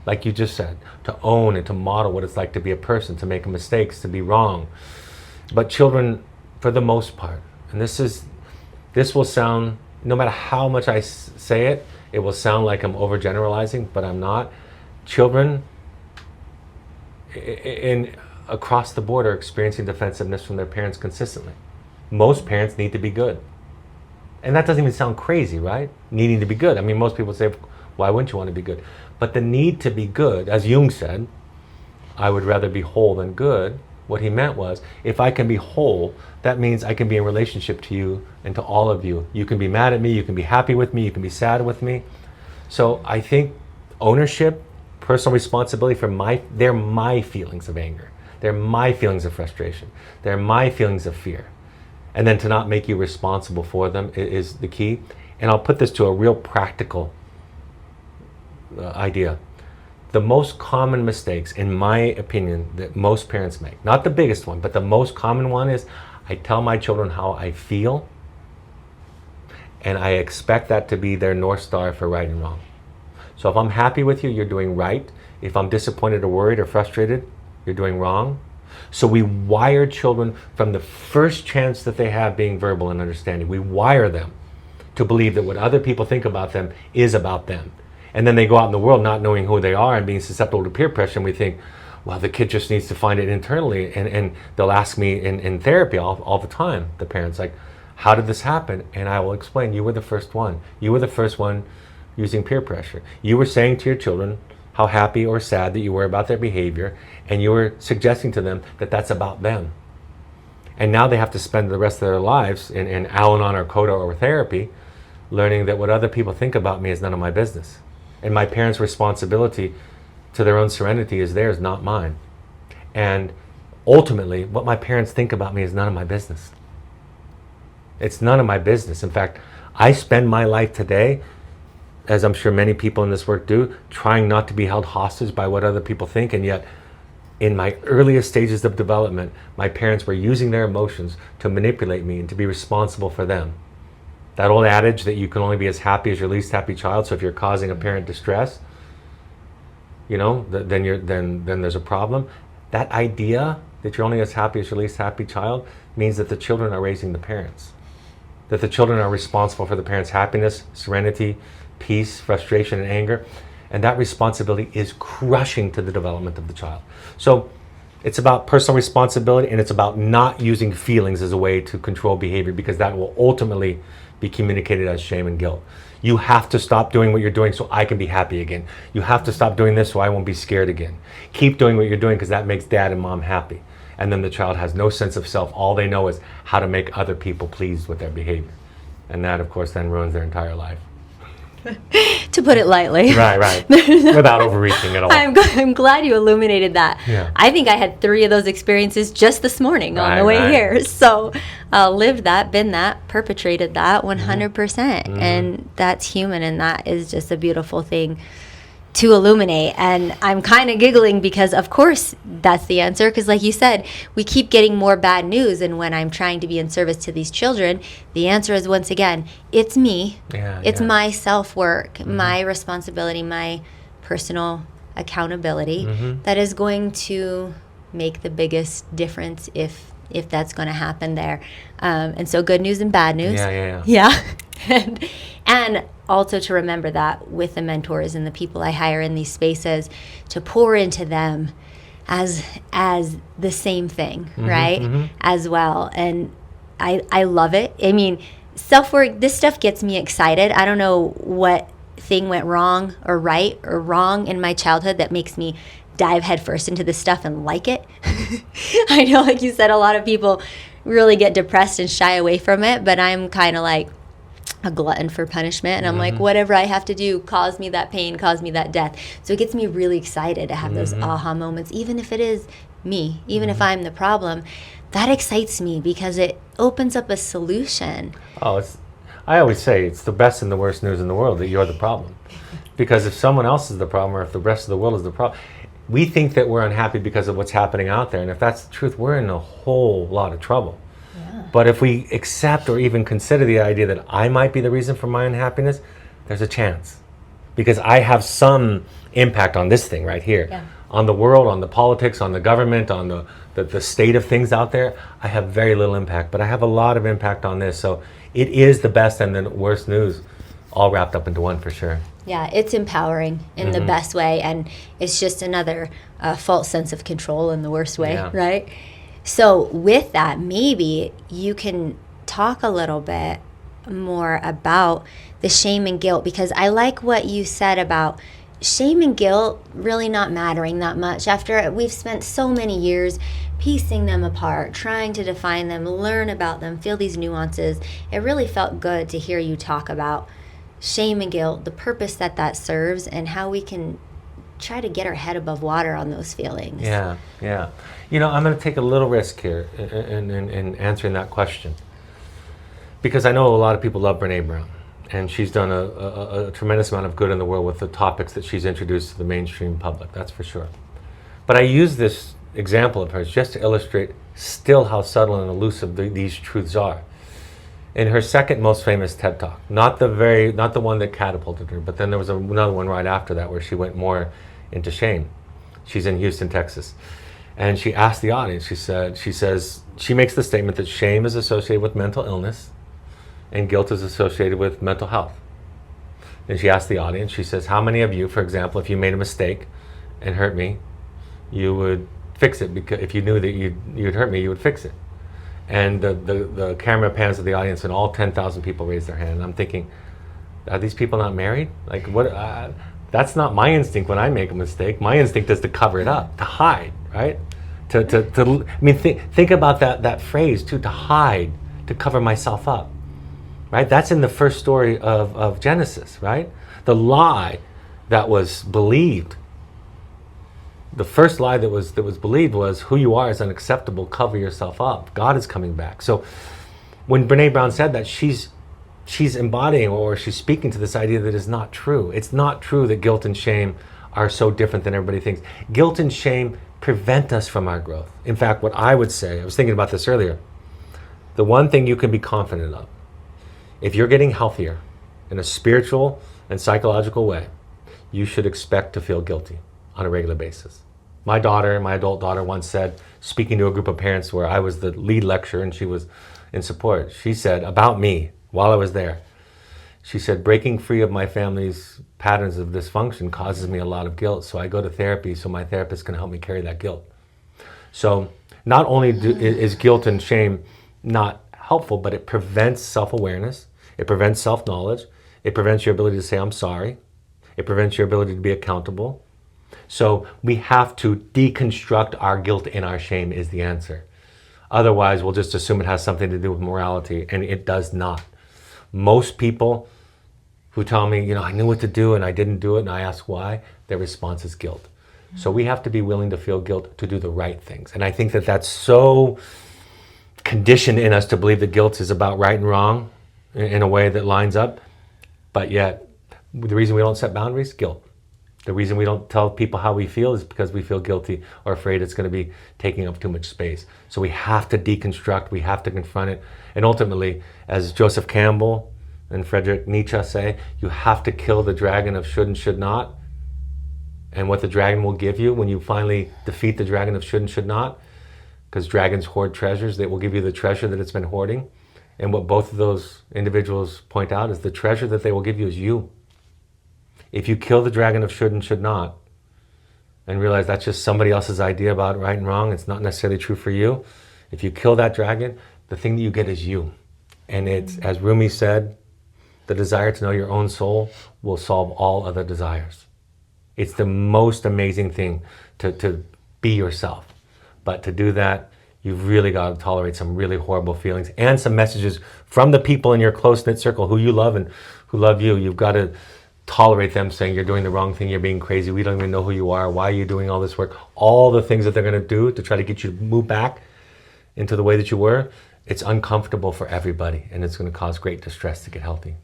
Like you just said, to own and to model what it's like to be a person, to make mistakes, to be wrong. But children, for the most part, and this will sound, no matter how much I say it, it will sound like I'm overgeneralizing, but I'm not. Children across the board are experiencing defensiveness from their parents consistently. Most parents need to be good. And that doesn't even sound crazy, right? Needing to be good. I mean, most people say, why wouldn't you want to be good? But the need to be good, as Jung said, I would rather be whole than good. What he meant was, if I can be whole, that means I can be in relationship to you and to all of you. You can be mad at me, you can be happy with me, you can be sad with me. So I think ownership, personal responsibility they're my feelings of anger. They're my feelings of frustration. They're my feelings of fear. And then to not make you responsible for them is the key. And I'll put this to a real practical idea. The most common mistakes, in my opinion, that most parents make, not the biggest one, but the most common one is, I tell my children how I feel, and I expect that to be their North Star for right and wrong. So if I'm happy with you, you're doing right. If I'm disappointed or worried or frustrated, you're doing wrong. So we wire children from the first chance that they have being verbal and understanding. We wire them to believe that what other people think about them is about them. And then they go out in the world not knowing who they are and being susceptible to peer pressure, and we think, well, the kid just needs to find it internally. And they'll ask me in therapy all the time, the parents, like, how did this happen? And I will explain, you were the first one. You were the first one using peer pressure. You were saying to your children how happy or sad that you were about their behavior, and you were suggesting to them that that's about them. And now they have to spend the rest of their lives in Al-Anon or Coda or therapy learning that what other people think about me is none of my business. And my parents' responsibility to their own serenity is theirs, not mine. And ultimately, what my parents think about me is none of my business. It's none of my business. In fact, I spend my life today, as I'm sure many people in this work do, trying not to be held hostage by what other people think. And yet, in my earliest stages of development, my parents were using their emotions to manipulate me and to be responsible for them. That old adage that you can only be as happy as your least happy child. So if you're causing a parent distress, then there's a problem. That idea that you're only as happy as your least happy child means that the children are raising the parents. That the children are responsible for the parents' happiness, serenity, peace, frustration, and anger. And that responsibility is crushing to the development of the child. So it's about personal responsibility, and it's about not using feelings as a way to control behavior, because that will ultimately be communicated as shame and guilt. You have to stop doing what you're doing so I can be happy again. You have to stop doing this so I won't be scared again. Keep doing what you're doing because that makes dad and mom happy. And then the child has no sense of self. All they know is how to make other people pleased with their behavior. And that, of course, then ruins their entire life. To put it lightly. Right. Without overreaching at all. I'm glad you illuminated that. Yeah. I think I had 3 of those experiences just this morning on the way here. So lived that, been that, perpetrated that 100%. Mm-hmm. And that's human, and that is just a beautiful thing to illuminate. And I'm kind of giggling because, of course, that's the answer. Because like you said, we keep getting more bad news. And when I'm trying to be in service to these children, the answer is, once again, it's me. It's my self-work, mm-hmm. my responsibility, my personal accountability mm-hmm. that is going to make the biggest difference if that's going to happen there. And so good news and bad news. Yeah. And also to remember that with the mentors and the people I hire in these spaces, to pour into them as the same thing, mm-hmm, right? Mm-hmm. As well. And I love it. I mean, self-work, this stuff gets me excited. I don't know what thing went wrong or right or wrong in my childhood that makes me dive headfirst into this stuff and like it. I know, like you said, a lot of people really get depressed and shy away from it, but I'm kind of like a glutton for punishment, and I'm mm-hmm. like, whatever I have to do, cause me that pain, cause me that death. So it gets me really excited to have mm-hmm. those aha moments, even if it is me, even mm-hmm. if I'm the problem. That excites me because it opens up a solution. I always say it's the best and the worst news in the world that you're the problem. Because if someone else is the problem, or if the rest of the world is the problem, we think that we're unhappy because of what's happening out there. And if that's the truth, we're in a whole lot of trouble. Yeah. But if we accept or even consider the idea that I might be the reason for my unhappiness, there's a chance. Because I have some impact on this thing right here. Yeah. On the world, on the politics, on the government, on the state of things out there. I have very little impact, but I have a lot of impact on this. So it is the best and the worst news all wrapped up into one, for sure. Yeah, it's empowering in mm-hmm. the best way, and it's just another false sense of control in the worst way, yeah. right? So with that, maybe you can talk a little bit more about the shame and guilt, because I like what you said about shame and guilt really not mattering that much after we've spent so many years piecing them apart, trying to define them, learn about them, feel these nuances. It really felt good to hear you talk about shame and guilt, the purpose that serves, and how we can try to get our head above water on those feelings. Yeah. You know, I'm going to take a little risk here in answering that question, because I know a lot of people love Brene Brown, and she's done a tremendous amount of good in the world with the topics that she's introduced to the mainstream public, that's for sure. But I use this example of hers just to illustrate still how subtle and elusive these truths are. In her second most famous TED Talk, not the one that catapulted her, but then there was another one right after that where she went more into shame. She's in Houston, Texas. And she asked the audience, she makes the statement that shame is associated with mental illness and guilt is associated with mental health. And she asked the audience, she says, how many of you, for example, if you made a mistake and hurt me, you would fix it? Because if you knew that you'd hurt me, you would fix it. And the camera pans to the audience and all 10,000 people raise their hand. And I'm thinking, are these people not married? Like, what? That's not my instinct when I make a mistake. My instinct is to cover it up, to hide, right? Think about that phrase too, to hide, to cover myself up, right? That's in the first story of Genesis, right? The lie that was believed, the first lie that was believed was, who you are is unacceptable, cover yourself up. God is coming back. So when Brene Brown said that, she's embodying, or she's speaking to this idea that is not true. It's not true that guilt and shame are so different than everybody thinks. Guilt and shame prevent us from our growth. In fact, what I would say, I was thinking about this earlier, the one thing you can be confident of, if you're getting healthier in a spiritual and psychological way, you should expect to feel guilty on a regular basis. My adult daughter once said, speaking to a group of parents where I was the lead lecturer and she was in support, she said about me while I was there, she said, breaking free of my family's patterns of dysfunction causes me a lot of guilt, so I go to therapy so my therapist can help me carry that guilt. So not only is guilt and shame not helpful, but it prevents self-awareness, it prevents self-knowledge, it prevents your ability to say I'm sorry, it prevents your ability to be accountable. So we have to deconstruct our guilt and our shame is the answer. Otherwise, we'll just assume it has something to do with morality, and it does not. Most people who tell me, I knew what to do and I didn't do it, and I ask why, their response is guilt. So we have to be willing to feel guilt to do the right things. And I think that that's so conditioned in us to believe that guilt is about right and wrong in a way that lines up. But yet, the reason we don't set boundaries, guilt. The reason we don't tell people how we feel is because we feel guilty or afraid it's going to be taking up too much space. So we have to deconstruct, we have to confront it. And ultimately, as Joseph Campbell and Friedrich Nietzsche say, you have to kill the dragon of should and should not. And what the dragon will give you when you finally defeat the dragon of should and should not, because dragons hoard treasures, they will give you the treasure that it's been hoarding. And what both of those individuals point out is the treasure that they will give you is you. If you kill the dragon of should and should not, and realize that's just somebody else's idea about right and wrong, it's not necessarily true for you. If you kill that dragon, the thing that you get is you. And it's, as Rumi said, the desire to know your own soul will solve all other desires. It's the most amazing thing to be yourself. But to do that, you've really got to tolerate some really horrible feelings and some messages from the people in your close-knit circle who you love and who love you. You've got to tolerate them saying you're doing the wrong thing, you're being crazy, we don't even know who you are, why are you doing all this work, all the things that they're going to do to try to get you to move back into the way that you were. It's uncomfortable for everybody, and it's going to cause great distress to get healthy.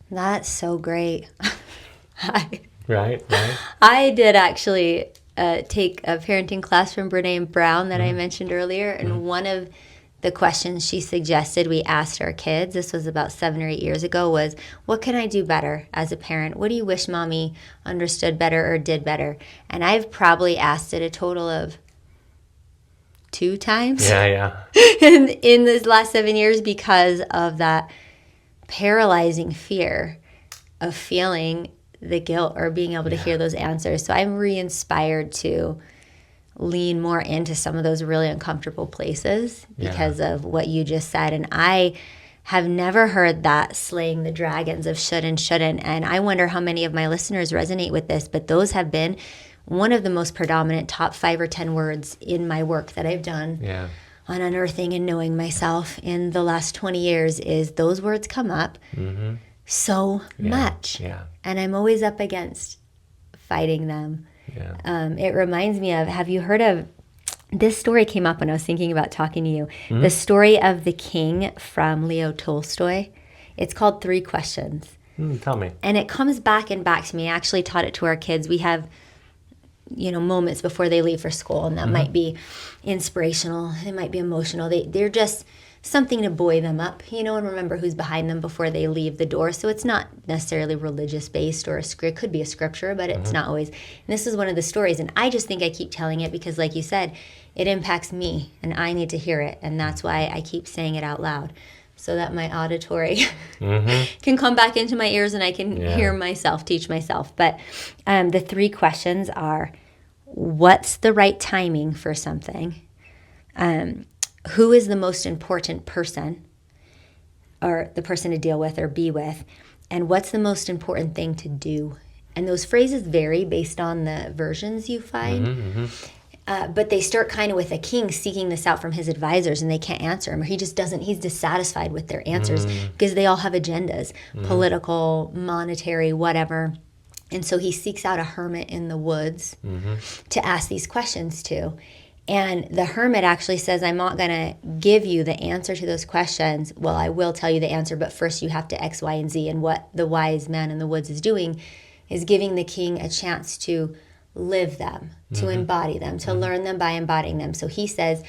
That's so great. Right. I did actually take a parenting class from Brene Brown that I mentioned earlier, and one of the questions she suggested we asked our kids, this was about 7 or 8 years ago, was, what can I do better as a parent? What do you wish mommy understood better or did better? And I've probably asked it a total of 2 times in this last 7 years, because of that paralyzing fear of feeling the guilt or being able to hear those answers. So I'm re-inspired to lean more into some of those really uncomfortable places because of what you just said. And I have never heard that, slaying the dragons of should and shouldn't. And I wonder how many of my listeners resonate with this, but those have been one of the most predominant top 5 or 10 words in my work that I've done on unearthing and knowing myself in the last 20 years. Is those words come up so much. And I'm always up against fighting them. It reminds me of, have you heard of, this story came up when I was thinking about talking to you, the story of the king from Leo Tolstoy. It's called 3 Questions. Tell me. And it comes back and back to me. I actually taught it to our kids. We have, moments before they leave for school, and that might be inspirational. It might be emotional. something to buoy them up, and remember who's behind them before they leave the door. So it's not necessarily religious based, or it could be a scripture, but it's not always. And this is one of the stories, and I just think I keep telling it because, like you said, it impacts me, and I need to hear it, and that's why I keep saying it out loud, so that my auditory can come back into my ears and I can hear myself, teach myself. But the 3 questions are: what's the right timing for something? Who is the most important person, or the person to deal with or be with? And what's the most important thing to do? And those phrases vary based on the versions you find. But they start kind of with a king seeking this out from his advisors, and they can't answer him. Or he just doesn't, he's dissatisfied with their answers because they all have agendas, political, monetary, whatever. And so he seeks out a hermit in the woods to ask these questions to. And the hermit actually says, I'm not going to give you the answer to those questions. Well, I will tell you the answer, but first you have to X, Y, and Z. And what the wise man in the woods is doing is giving the king a chance to live them, to embody them, to learn them by embodying them. So he says,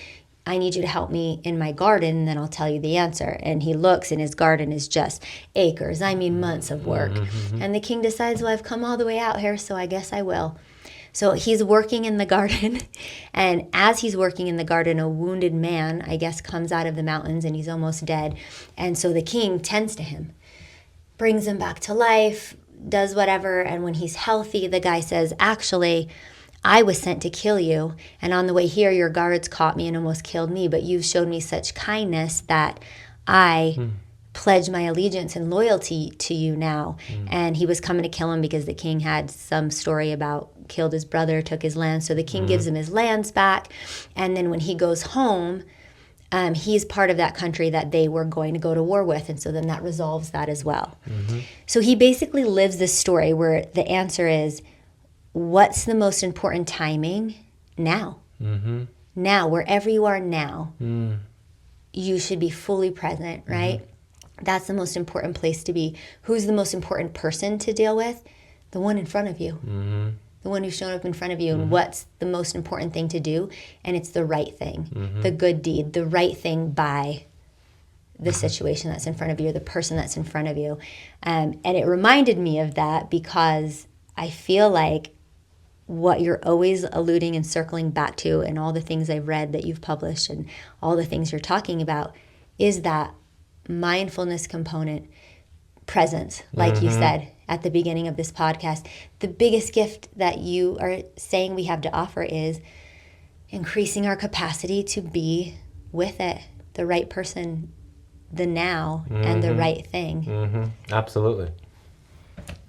I need you to help me in my garden, and then I'll tell you the answer. And he looks, and his garden is just acres, months of work. And the king decides, well, I've come all the way out here, so I guess I will. So he's working in the garden, and as he's working in the garden, a wounded man, I guess, comes out of the mountains, and he's almost dead. And so the king tends to him, brings him back to life, does whatever, and when he's healthy, the guy says, actually, I was sent to kill you, and on the way here, your guards caught me and almost killed me, but you showed me such kindness that I pledge my allegiance and loyalty to you now. And he was coming to kill him because the king had some story about killed his brother, took his land. So the king gives him his lands back. And then when he goes home, he's part of that country that they were going to go to war with. And so then that resolves that as well. So he basically lives this story where the answer is, what's the most important timing? Now. Now, wherever you are now, you should be fully present, right? That's the most important place to be. Who's the most important person to deal with? The one in front of you. The one who's shown up in front of you. And what's the most important thing to do? And it's the right thing, the good deed, the right thing by the situation that's in front of you, or the person that's in front of you. And it reminded me of that because I feel like what you're always alluding and circling back to, and all the things I've read that you've published and all the things you're talking about, is that mindfulness component, presence, like you said at the beginning of this podcast. The biggest gift that you are saying we have to offer is increasing our capacity to be with it, the right person, the now, and the right thing. Absolutely.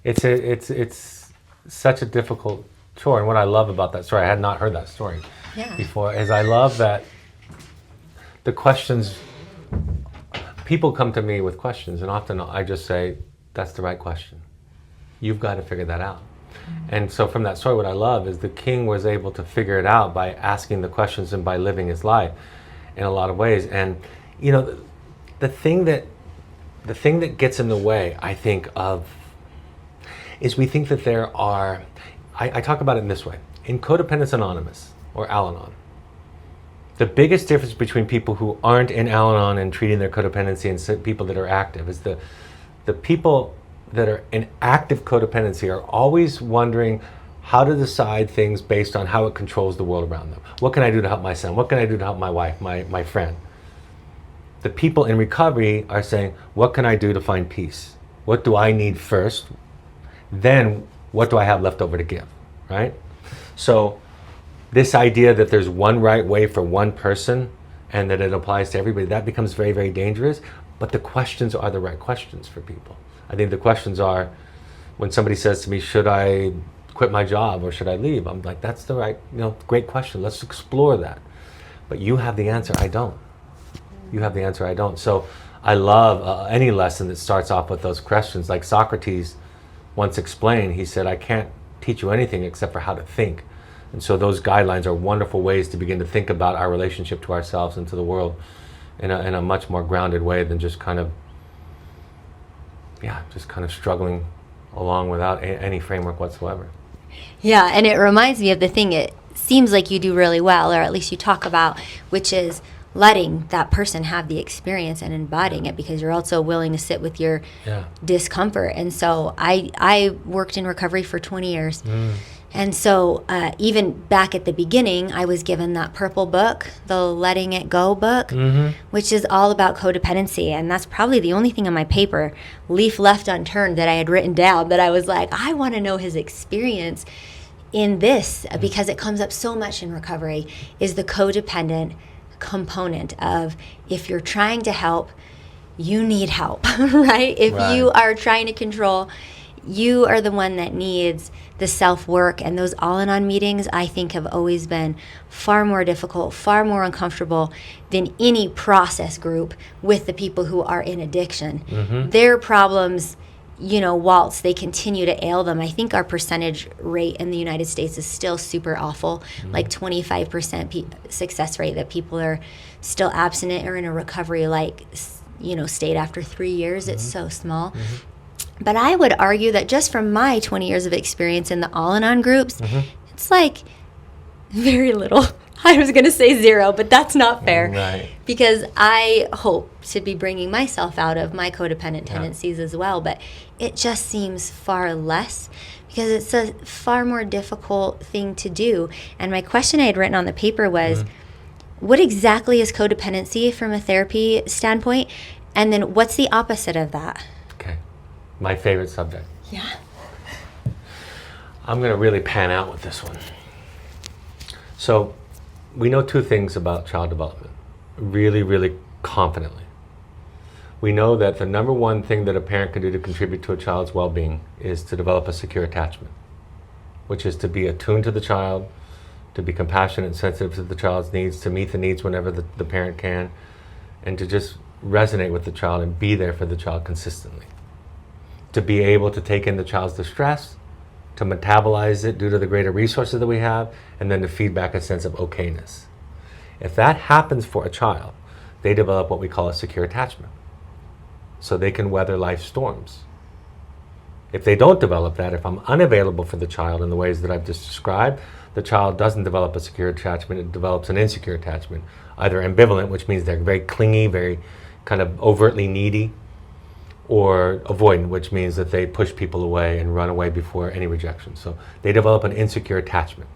It's such a difficult chore, and what I love about that story, I had not heard that story before, is I love that the questions, people come to me with questions, and often I just say, that's the right question. You've got to figure that out. And so from that story, what I love is the king was able to figure it out by asking the questions and by living his life in a lot of ways. And the thing that gets in the way, I think, of is we think that there are, I talk about it in this way. In Codependence Anonymous, or Al-Anon, the biggest difference between people who aren't in Al-Anon and treating their codependency and people that are active is the people that are in active codependency are always wondering how to decide things based on how it controls the world around them. What can I do to help my son? What can I do to help my wife, my friend? The people in recovery are saying, what can I do to find peace? What do I need first? Then what do I have left over to give, right? So this idea that there's one right way for one person and that it applies to everybody, that becomes very, very dangerous. But the questions are the right questions for people. I think the questions are, when somebody says to me, should I quit my job or should I leave? I'm like, that's the right, great question. Let's explore that. But you have the answer, I don't. You have the answer, I don't. So I love any lesson that starts off with those questions. Like Socrates once explained, he said, I can't teach you anything except for how to think. And so those guidelines are wonderful ways to begin to think about our relationship to ourselves and to the world in a much more grounded way than just kind of struggling along without any framework whatsoever. Yeah, and it reminds me of the thing it seems like you do really well, or at least you talk about, which is letting that person have the experience and embodying it, because you're also willing to sit with your discomfort. And so I worked in recovery for 20 years. And so even back at the beginning, I was given that purple book, the Letting It Go book, which is all about codependency. And that's probably the only thing on my paper, leaf left unturned, that I had written down, that I was like, I want to know his experience in this, because it comes up so much in recovery, is the codependent component of, if you're trying to help, you need help, right? If you are trying to control, you are the one that needs the self-work. And those all-in-on meetings, I think, have always been far more difficult, far more uncomfortable than any process group with the people who are in addiction. Their problems, waltz, they continue to ail them. I think our percentage rate in the United States is still super awful, like 25% success rate, that people are still abstinent or in a recovery state after 3 years. It's so small. But I would argue that just from my 20 years of experience in the all-in-on groups, it's like very little. I was going to say zero, but that's not fair. Right. Because I hope to be bringing myself out of my codependent tendencies as well. But it just seems far less, because it's a far more difficult thing to do. And my question I had written on the paper was, what exactly is codependency from a therapy standpoint? And then what's the opposite of that? Okay. My favorite subject. Yeah. I'm going to really pan out with this one. So we know two things about child development, really, really confidently. We know that the number one thing that a parent can do to contribute to a child's well-being is to develop a secure attachment, which is to be attuned to the child, to be compassionate and sensitive to the child's needs, to meet the needs whenever the parent can, and to just resonate with the child and be there for the child consistently. To be able to take in the child's distress, to metabolize it due to the greater resources that we have, and then to feed back a sense of okayness. If that happens for a child, they develop what we call a secure attachment, so they can weather life's storms. If they don't develop that, if I'm unavailable for the child in the ways that I've just described, the child doesn't develop a secure attachment, it develops an insecure attachment, either ambivalent, which means they're very clingy, very kind of overtly needy, or avoidant, which means that they push people away and run away before any rejection. So they develop an insecure attachment.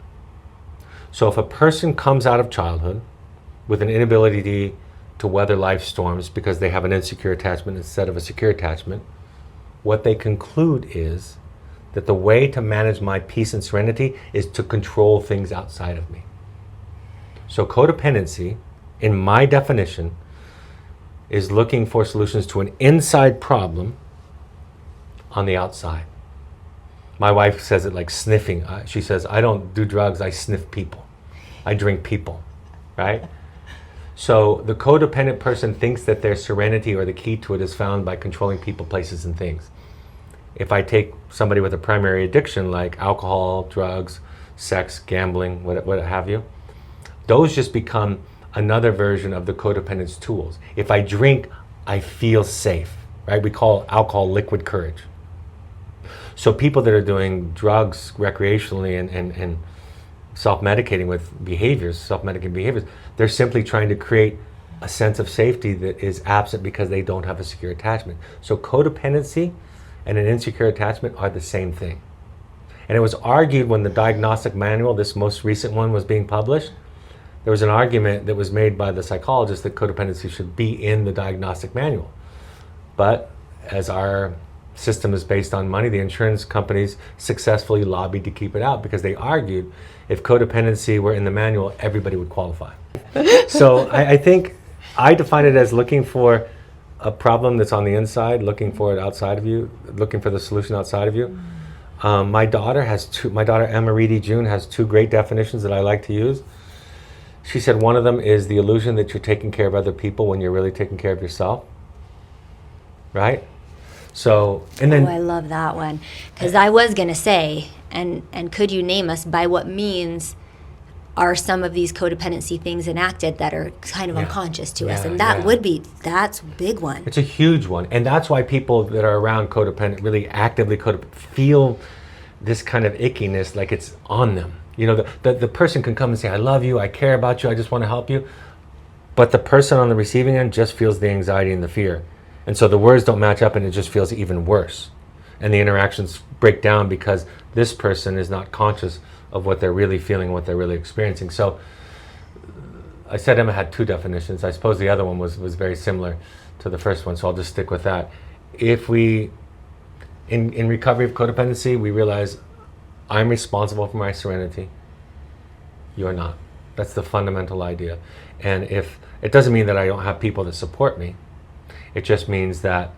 So if a person comes out of childhood with an inability to weather life's storms because they have an insecure attachment instead of a secure attachment, what they conclude is that the way to manage my peace and serenity is to control things outside of me. So codependency, in my definition, is looking for solutions to an inside problem on the outside. My wife says it like sniffing. She says, I don't do drugs, I sniff people. I drink people, right? So the codependent person thinks that their serenity or the key to it is found by controlling people, places, and things. If I take somebody with a primary addiction like alcohol, drugs, sex, gambling, what have you, those just become another version of the codependence tools. If I drink, I feel safe, right? We call alcohol liquid courage. So people that are doing drugs recreationally and self-medicating with behaviors, self-medicating behaviors, they're simply trying to create a sense of safety that is absent because they don't have a secure attachment. So codependency and an insecure attachment are the same thing. And it was argued when the diagnostic manual, this most recent one, was being published, there was an argument that was made by the psychologist that codependency should be in the diagnostic manual. But as our system is based on money, the insurance companies successfully lobbied to keep it out because they argued if codependency were in the manual, everybody would qualify. So I think I define it as looking for a problem that's on the inside, looking for it outside of you, looking for the solution outside of you. My daughter Emma Reedy June has two great definitions that I like to use. She said one of them is the illusion that you're taking care of other people when you're really taking care of yourself, right? So, and then... Oh, I love that one. Because I was going to say, and could you name us by what means are some of these codependency things enacted that are kind of unconscious to us? And that's a big one. It's a huge one. And that's why people that are around codependent, really actively codependent, feel this kind of ickiness like it's on them. You know, the person can come and say, I love you, I care about you, I just want to help you. but the person on the receiving end just feels the anxiety and the fear. And so the words don't match up and it just feels even worse. And the interactions break down because this person is not conscious of what they're really feeling, what they're really experiencing. So I said Emma had 2 definitions. I suppose the other one was very similar to the first one, so I'll just stick with that. If we, in recovery of codependency, we realize I'm responsible for my serenity. You're not. That's the fundamental idea. And if it doesn't mean that I don't have people that support me, it just means that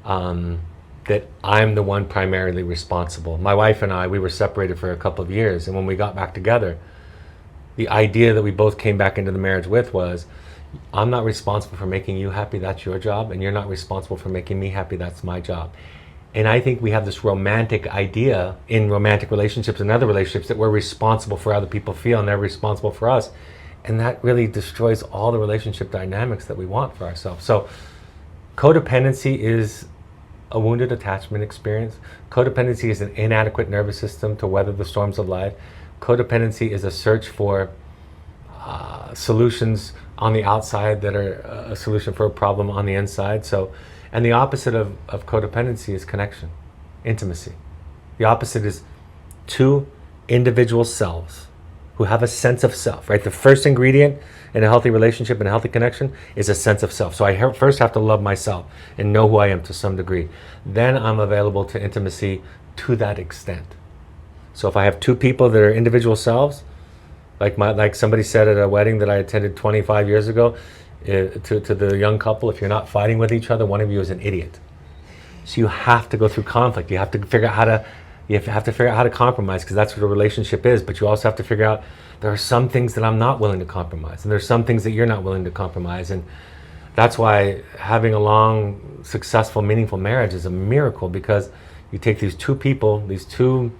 that I'm the one primarily responsible. My wife and I, we were separated for a couple of years, and when we got back together, the idea that we both came back into the marriage with was, I'm not responsible for making you happy, that's your job, and you're not responsible for making me happy, that's my job. And I think we have this romantic idea in romantic relationships and other relationships that we're responsible for how other people feel and they're responsible for us. And that really destroys all the relationship dynamics that we want for ourselves. So codependency is a wounded attachment experience. Codependency is an inadequate nervous system to weather the storms of life. Codependency is a search for solutions on the outside that are a solution for a problem on the inside. So, and the opposite of codependency is connection, intimacy. The opposite is 2 individual selves who have a sense of self, right? The first ingredient in a healthy relationship and a healthy connection is a sense of self. So I first have to love myself and know who I am to some degree. Then I'm available to intimacy to that extent. So if I have 2 people that are individual selves, like somebody said at a wedding that I attended 25 years ago, to the young couple, if you're not fighting with each other, one of you is an idiot. So you have to go through conflict. You have to figure out how to compromise, because that's what a relationship is. But you also have to figure out there are some things that I'm not willing to compromise, and there's some things that you're not willing to compromise. And that's why having a long, successful, meaningful marriage is a miracle, because you take these 2 people, these 2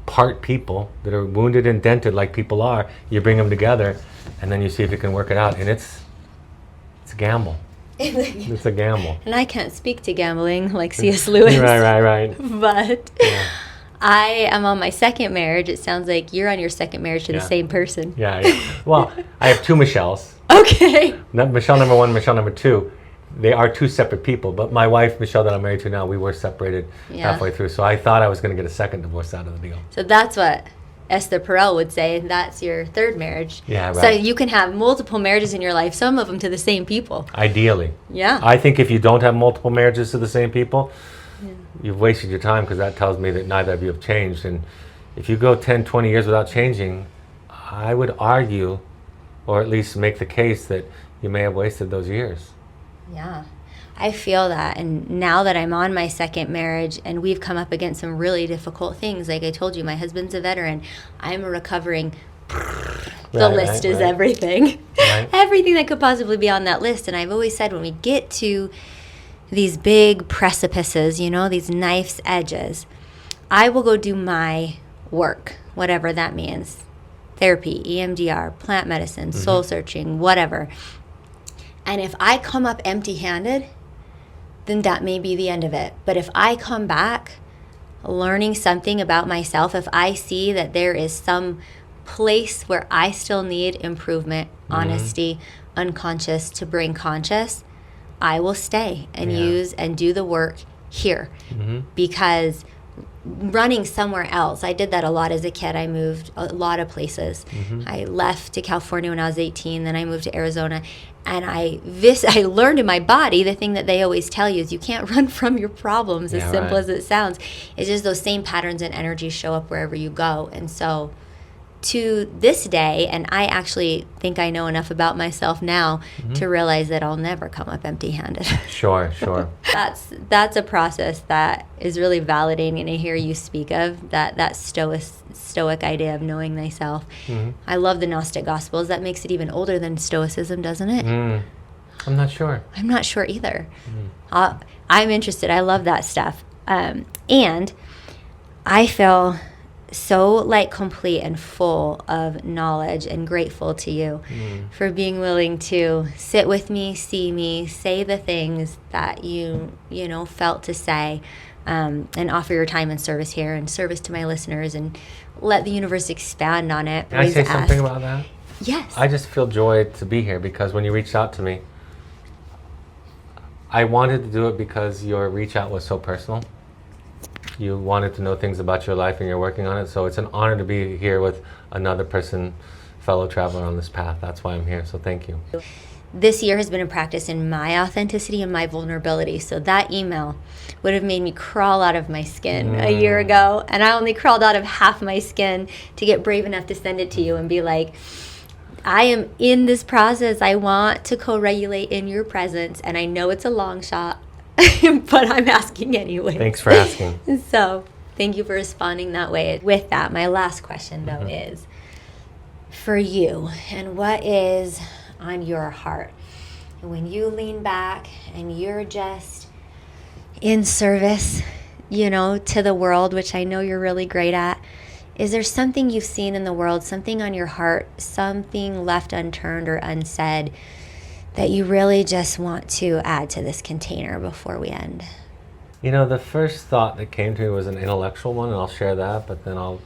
part people that are wounded and dented like people are, you bring them together, and then you see if you can work it out. And it's a gamble. It's a gamble. And I can't speak to gambling like C.S. Lewis. Right. But yeah. I am on my 2nd marriage. It sounds like you're on your 2nd marriage to the same person. Yeah. Well, I have 2 Michelles. Okay. Michelle number 1, Michelle number 2. They are 2 separate people. But my wife, Michelle, that I'm married to now, we were separated halfway through. So I thought I was going to get a 2nd divorce out of the deal. So that's what Esther Perel would say, that's your 3rd marriage. Yeah, right. So you can have multiple marriages in your life, some of them to the same people. Ideally. Yeah. I think if you don't have multiple marriages to the same people, you've wasted your time, because that tells me that neither of you have changed. And if you go 10, 20 years without changing, I would argue, or at least make the case, that you may have wasted those years. Yeah. I feel that, and now that I'm on my 2nd marriage and we've come up against some really difficult things, like I told you, my husband's a veteran, I'm a recovering, the list is everything. Right. Everything that could possibly be on that list. And I've always said, when we get to these big precipices, these knife's edges, I will go do my work, whatever that means. Therapy, EMDR, plant medicine, soul searching, whatever. And if I come up empty-handed, then that may be the end of it. But if I come back learning something about myself, if I see that there is some place where I still need improvement, honesty, unconscious to bring conscious, I will stay and use and do the work here. Because running somewhere else, I did that a lot as a kid. I moved a lot of places. I left to California when I was 18, then I moved to Arizona. And I learned in my body the thing that they always tell you is you can't run from your problems, as simple as it sounds. It's just those same patterns and energies show up wherever you go. And so to this day, and I actually think I know enough about myself now to realize that I'll never come up empty-handed. Sure. That's a process that is really validating, and I hear you speak of that stoic idea of knowing thyself. I love the Gnostic Gospels. That makes it even older than Stoicism, doesn't it? I'm not sure. I'm not sure either. I'm interested. I love that stuff. And I feel so complete and full of knowledge, and grateful to you for being willing to sit with me, see me, say the things that you felt to say, and offer your time and service here and service to my listeners, and let the universe expand on it. Can I say something about that? Yes. I just feel joy to be here because when you reached out to me, I wanted to do it because your reach out was so personal. You wanted to know things about your life and you're working on it. So it's an honor to be here with another person, fellow traveler on this path. That's why I'm here. So thank you. This year has been a practice in my authenticity and my vulnerability. So that email would have made me crawl out of my skin a year ago. And I only crawled out of half my skin to get brave enough to send it to you and be like, I am in this process. I want to co-regulate in your presence. And I know it's a long shot, but I'm asking anyway. Thanks for asking. So thank you for responding that way. With that, my last question, though, is for you, and what is on your heart when you lean back and you're just in service, to the world, which I know you're really great at? Is there something you've seen in the world, something on your heart, something left unturned or unsaid that you really just want to add to this container before we end? The first thought that came to me was an intellectual one, and I'll share that, but then I'll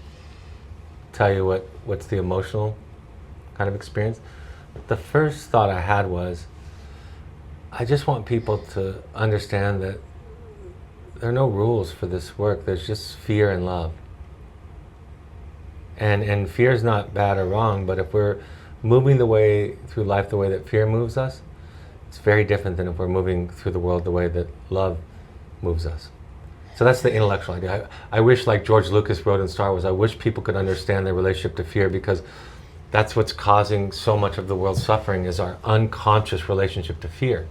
tell you what's the emotional kind of experience. The first thought I had was, I just want people to understand that there are no rules for this work. There's just fear and love. And fear is not bad or wrong, but if we're moving the way through life the way that fear moves us, it's very different than if we're moving through the world the way that love moves us. So that's the intellectual idea. I wish, like George Lucas wrote in Star Wars, I wish people could understand their relationship to fear, because that's what's causing so much of the world's suffering, is our unconscious relationship to fear.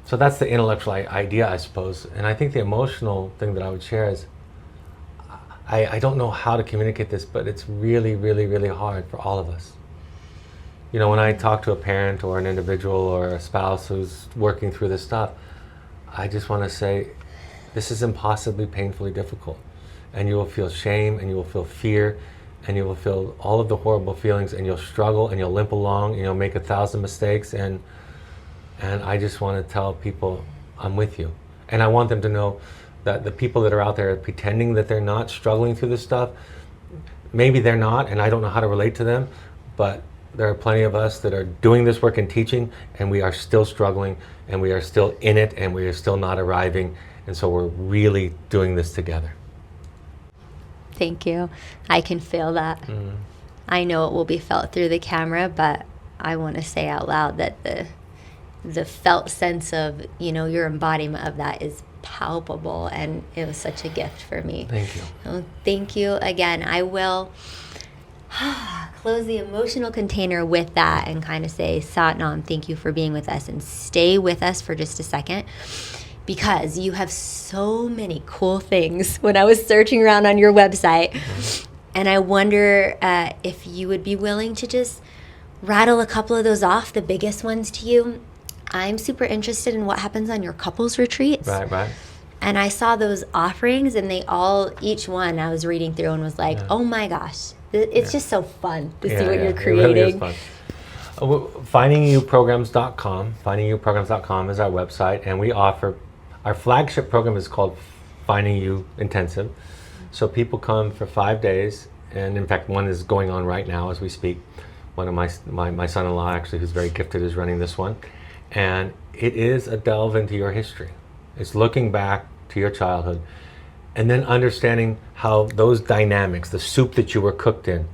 So that's the intellectual idea, I suppose. And I think the emotional thing that I would share is, I don't know how to communicate this, but it's really, really, really hard for all of us. When I talk to a parent or an individual or a spouse who's working through this stuff, I just want to say, this is impossibly painfully difficult. And you will feel shame, and you will feel fear, and you will feel all of the horrible feelings, and you'll struggle, and you'll limp along, and you'll make 1,000 mistakes. And I just want to tell people, I'm with you. And I want them to know that the people that are out there pretending that they're not struggling through this stuff, maybe they're not, and I don't know how to relate to them, but there are plenty of us that are doing this work and teaching, and we are still struggling, and we are still in it, and we are still not arriving. And so we're really doing this together. Thank you. I can feel that. I know it will be felt through the camera, but I want to say out loud that the felt sense of, your embodiment of that is palpable, and it was such a gift for me. Thank you. So thank you again. I will close the emotional container with that and kind of say, Satnam, thank you for being with us, and stay with us for just a second, because you have so many cool things. When I was searching around on your website, and I wonder if you would be willing to just rattle a couple of those off, the biggest ones to you. I'm super interested in what happens on your couples retreats. Right. And I saw those offerings, and each one I was reading through and was like, oh my gosh, it's just so fun to see what you're creating. It really is fun. FindingYouPrograms.com. FindingYouPrograms.com is our website, and we offer, our flagship program is called Finding You Intensive. So people come for 5 days, and in fact, one is going on right now as we speak. One of my son-in-law, actually, who's very gifted, is running this one. And it is a delve into your history. It's looking back to your childhood, and then understanding how those dynamics, the soup that you were cooked in,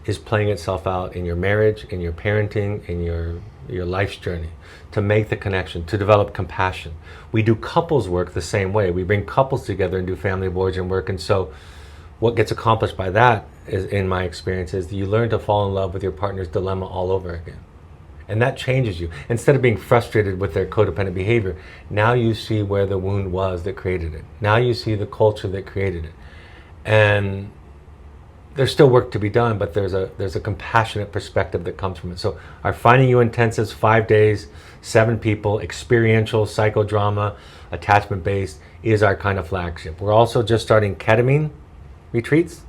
is playing itself out in your marriage, in your parenting, in your life's journey, to make the connection, to develop compassion. We do couples work the same way. We bring couples together and do family of origin work. And so what gets accomplished by that, is, in my experience, is that you learn to fall in love with your partner's dilemma all over again. And that changes you. Instead of being frustrated with their codependent behavior, now you see where the wound was that created it. Now you see the culture that created it. And there's still work to be done, but there's a compassionate perspective that comes from it. So our Finding You Intensives, 5 days, 7 people, experiential, psychodrama, attachment-based, is our kind of flagship. We're also just starting ketamine retreats,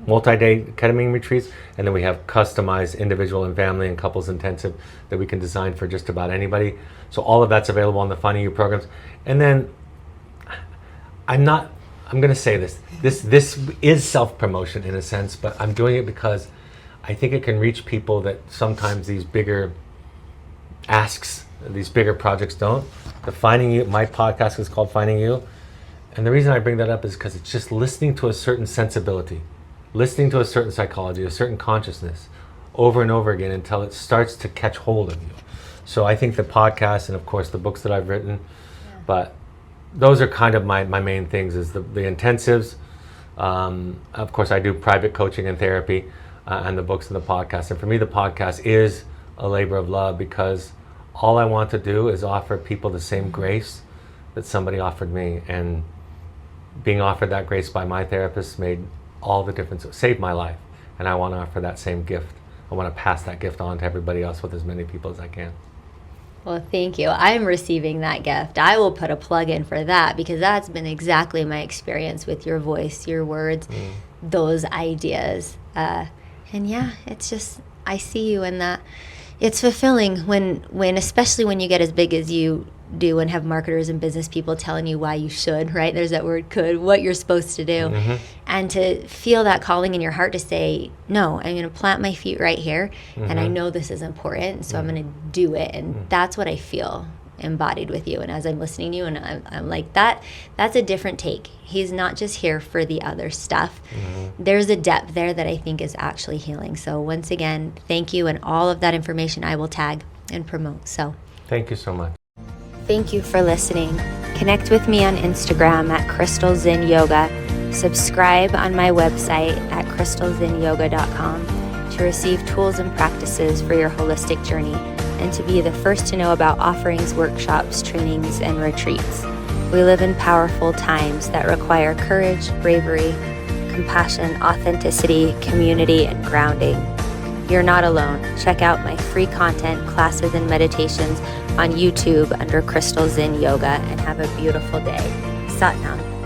multi-day ketamine retreats, and then we have customized individual and family and couples intensive that we can design for just about anybody. So all of that's available on the Finding You programs. And then I'm going to say this is self-promotion in a sense, but I'm doing it because I think it can reach people that sometimes these bigger asks, these bigger projects don't. The Finding You, my podcast is called Finding You. And the reason I bring that up is because it's just listening to a certain sensibility, listening to a certain psychology, a certain consciousness over and over again until it starts to catch hold of you. So I think the podcast and of course the books that I've written, but those are kind of my main things is the intensives. Of course I do private coaching and therapy and the books and the podcast. And for me the podcast is a labor of love because all I want to do is offer people the same grace that somebody offered me, and being offered that grace by my therapist made all the difference. It saved my life, and I want to offer that same gift. I want to pass that gift on to everybody else with as many people as I can. Well, thank you. I'm receiving that gift. I will put a plug in for that because that's been exactly my experience with your voice, your words, those ideas. And yeah, it's just, I see you in that. It's fulfilling when especially when you get as big as you do and have marketers and business people telling you why you should, right? There's that word could, what you're supposed to do. And to feel that calling in your heart to say, no, I'm going to plant my feet right here. And I know this is important, so I'm going to do it. And that's what I feel embodied with you. And as I'm listening to you, and I'm like, that's a different take. He's not just here for the other stuff. There's a depth there that I think is actually healing. So once again, thank you. And all of that information I will tag and promote. So thank you so much. Thank you for listening. Connect with me on Instagram at Crystal Zen Yoga. Subscribe on my website at crystalzenyoga.com to receive tools and practices for your holistic journey and to be the first to know about offerings, workshops, trainings, and retreats. We live in powerful times that require courage, bravery, compassion, authenticity, community, and grounding. You're not alone. Check out my free content, classes, and meditations on YouTube under Crystal Zen Yoga and have a beautiful day. Sat Nam.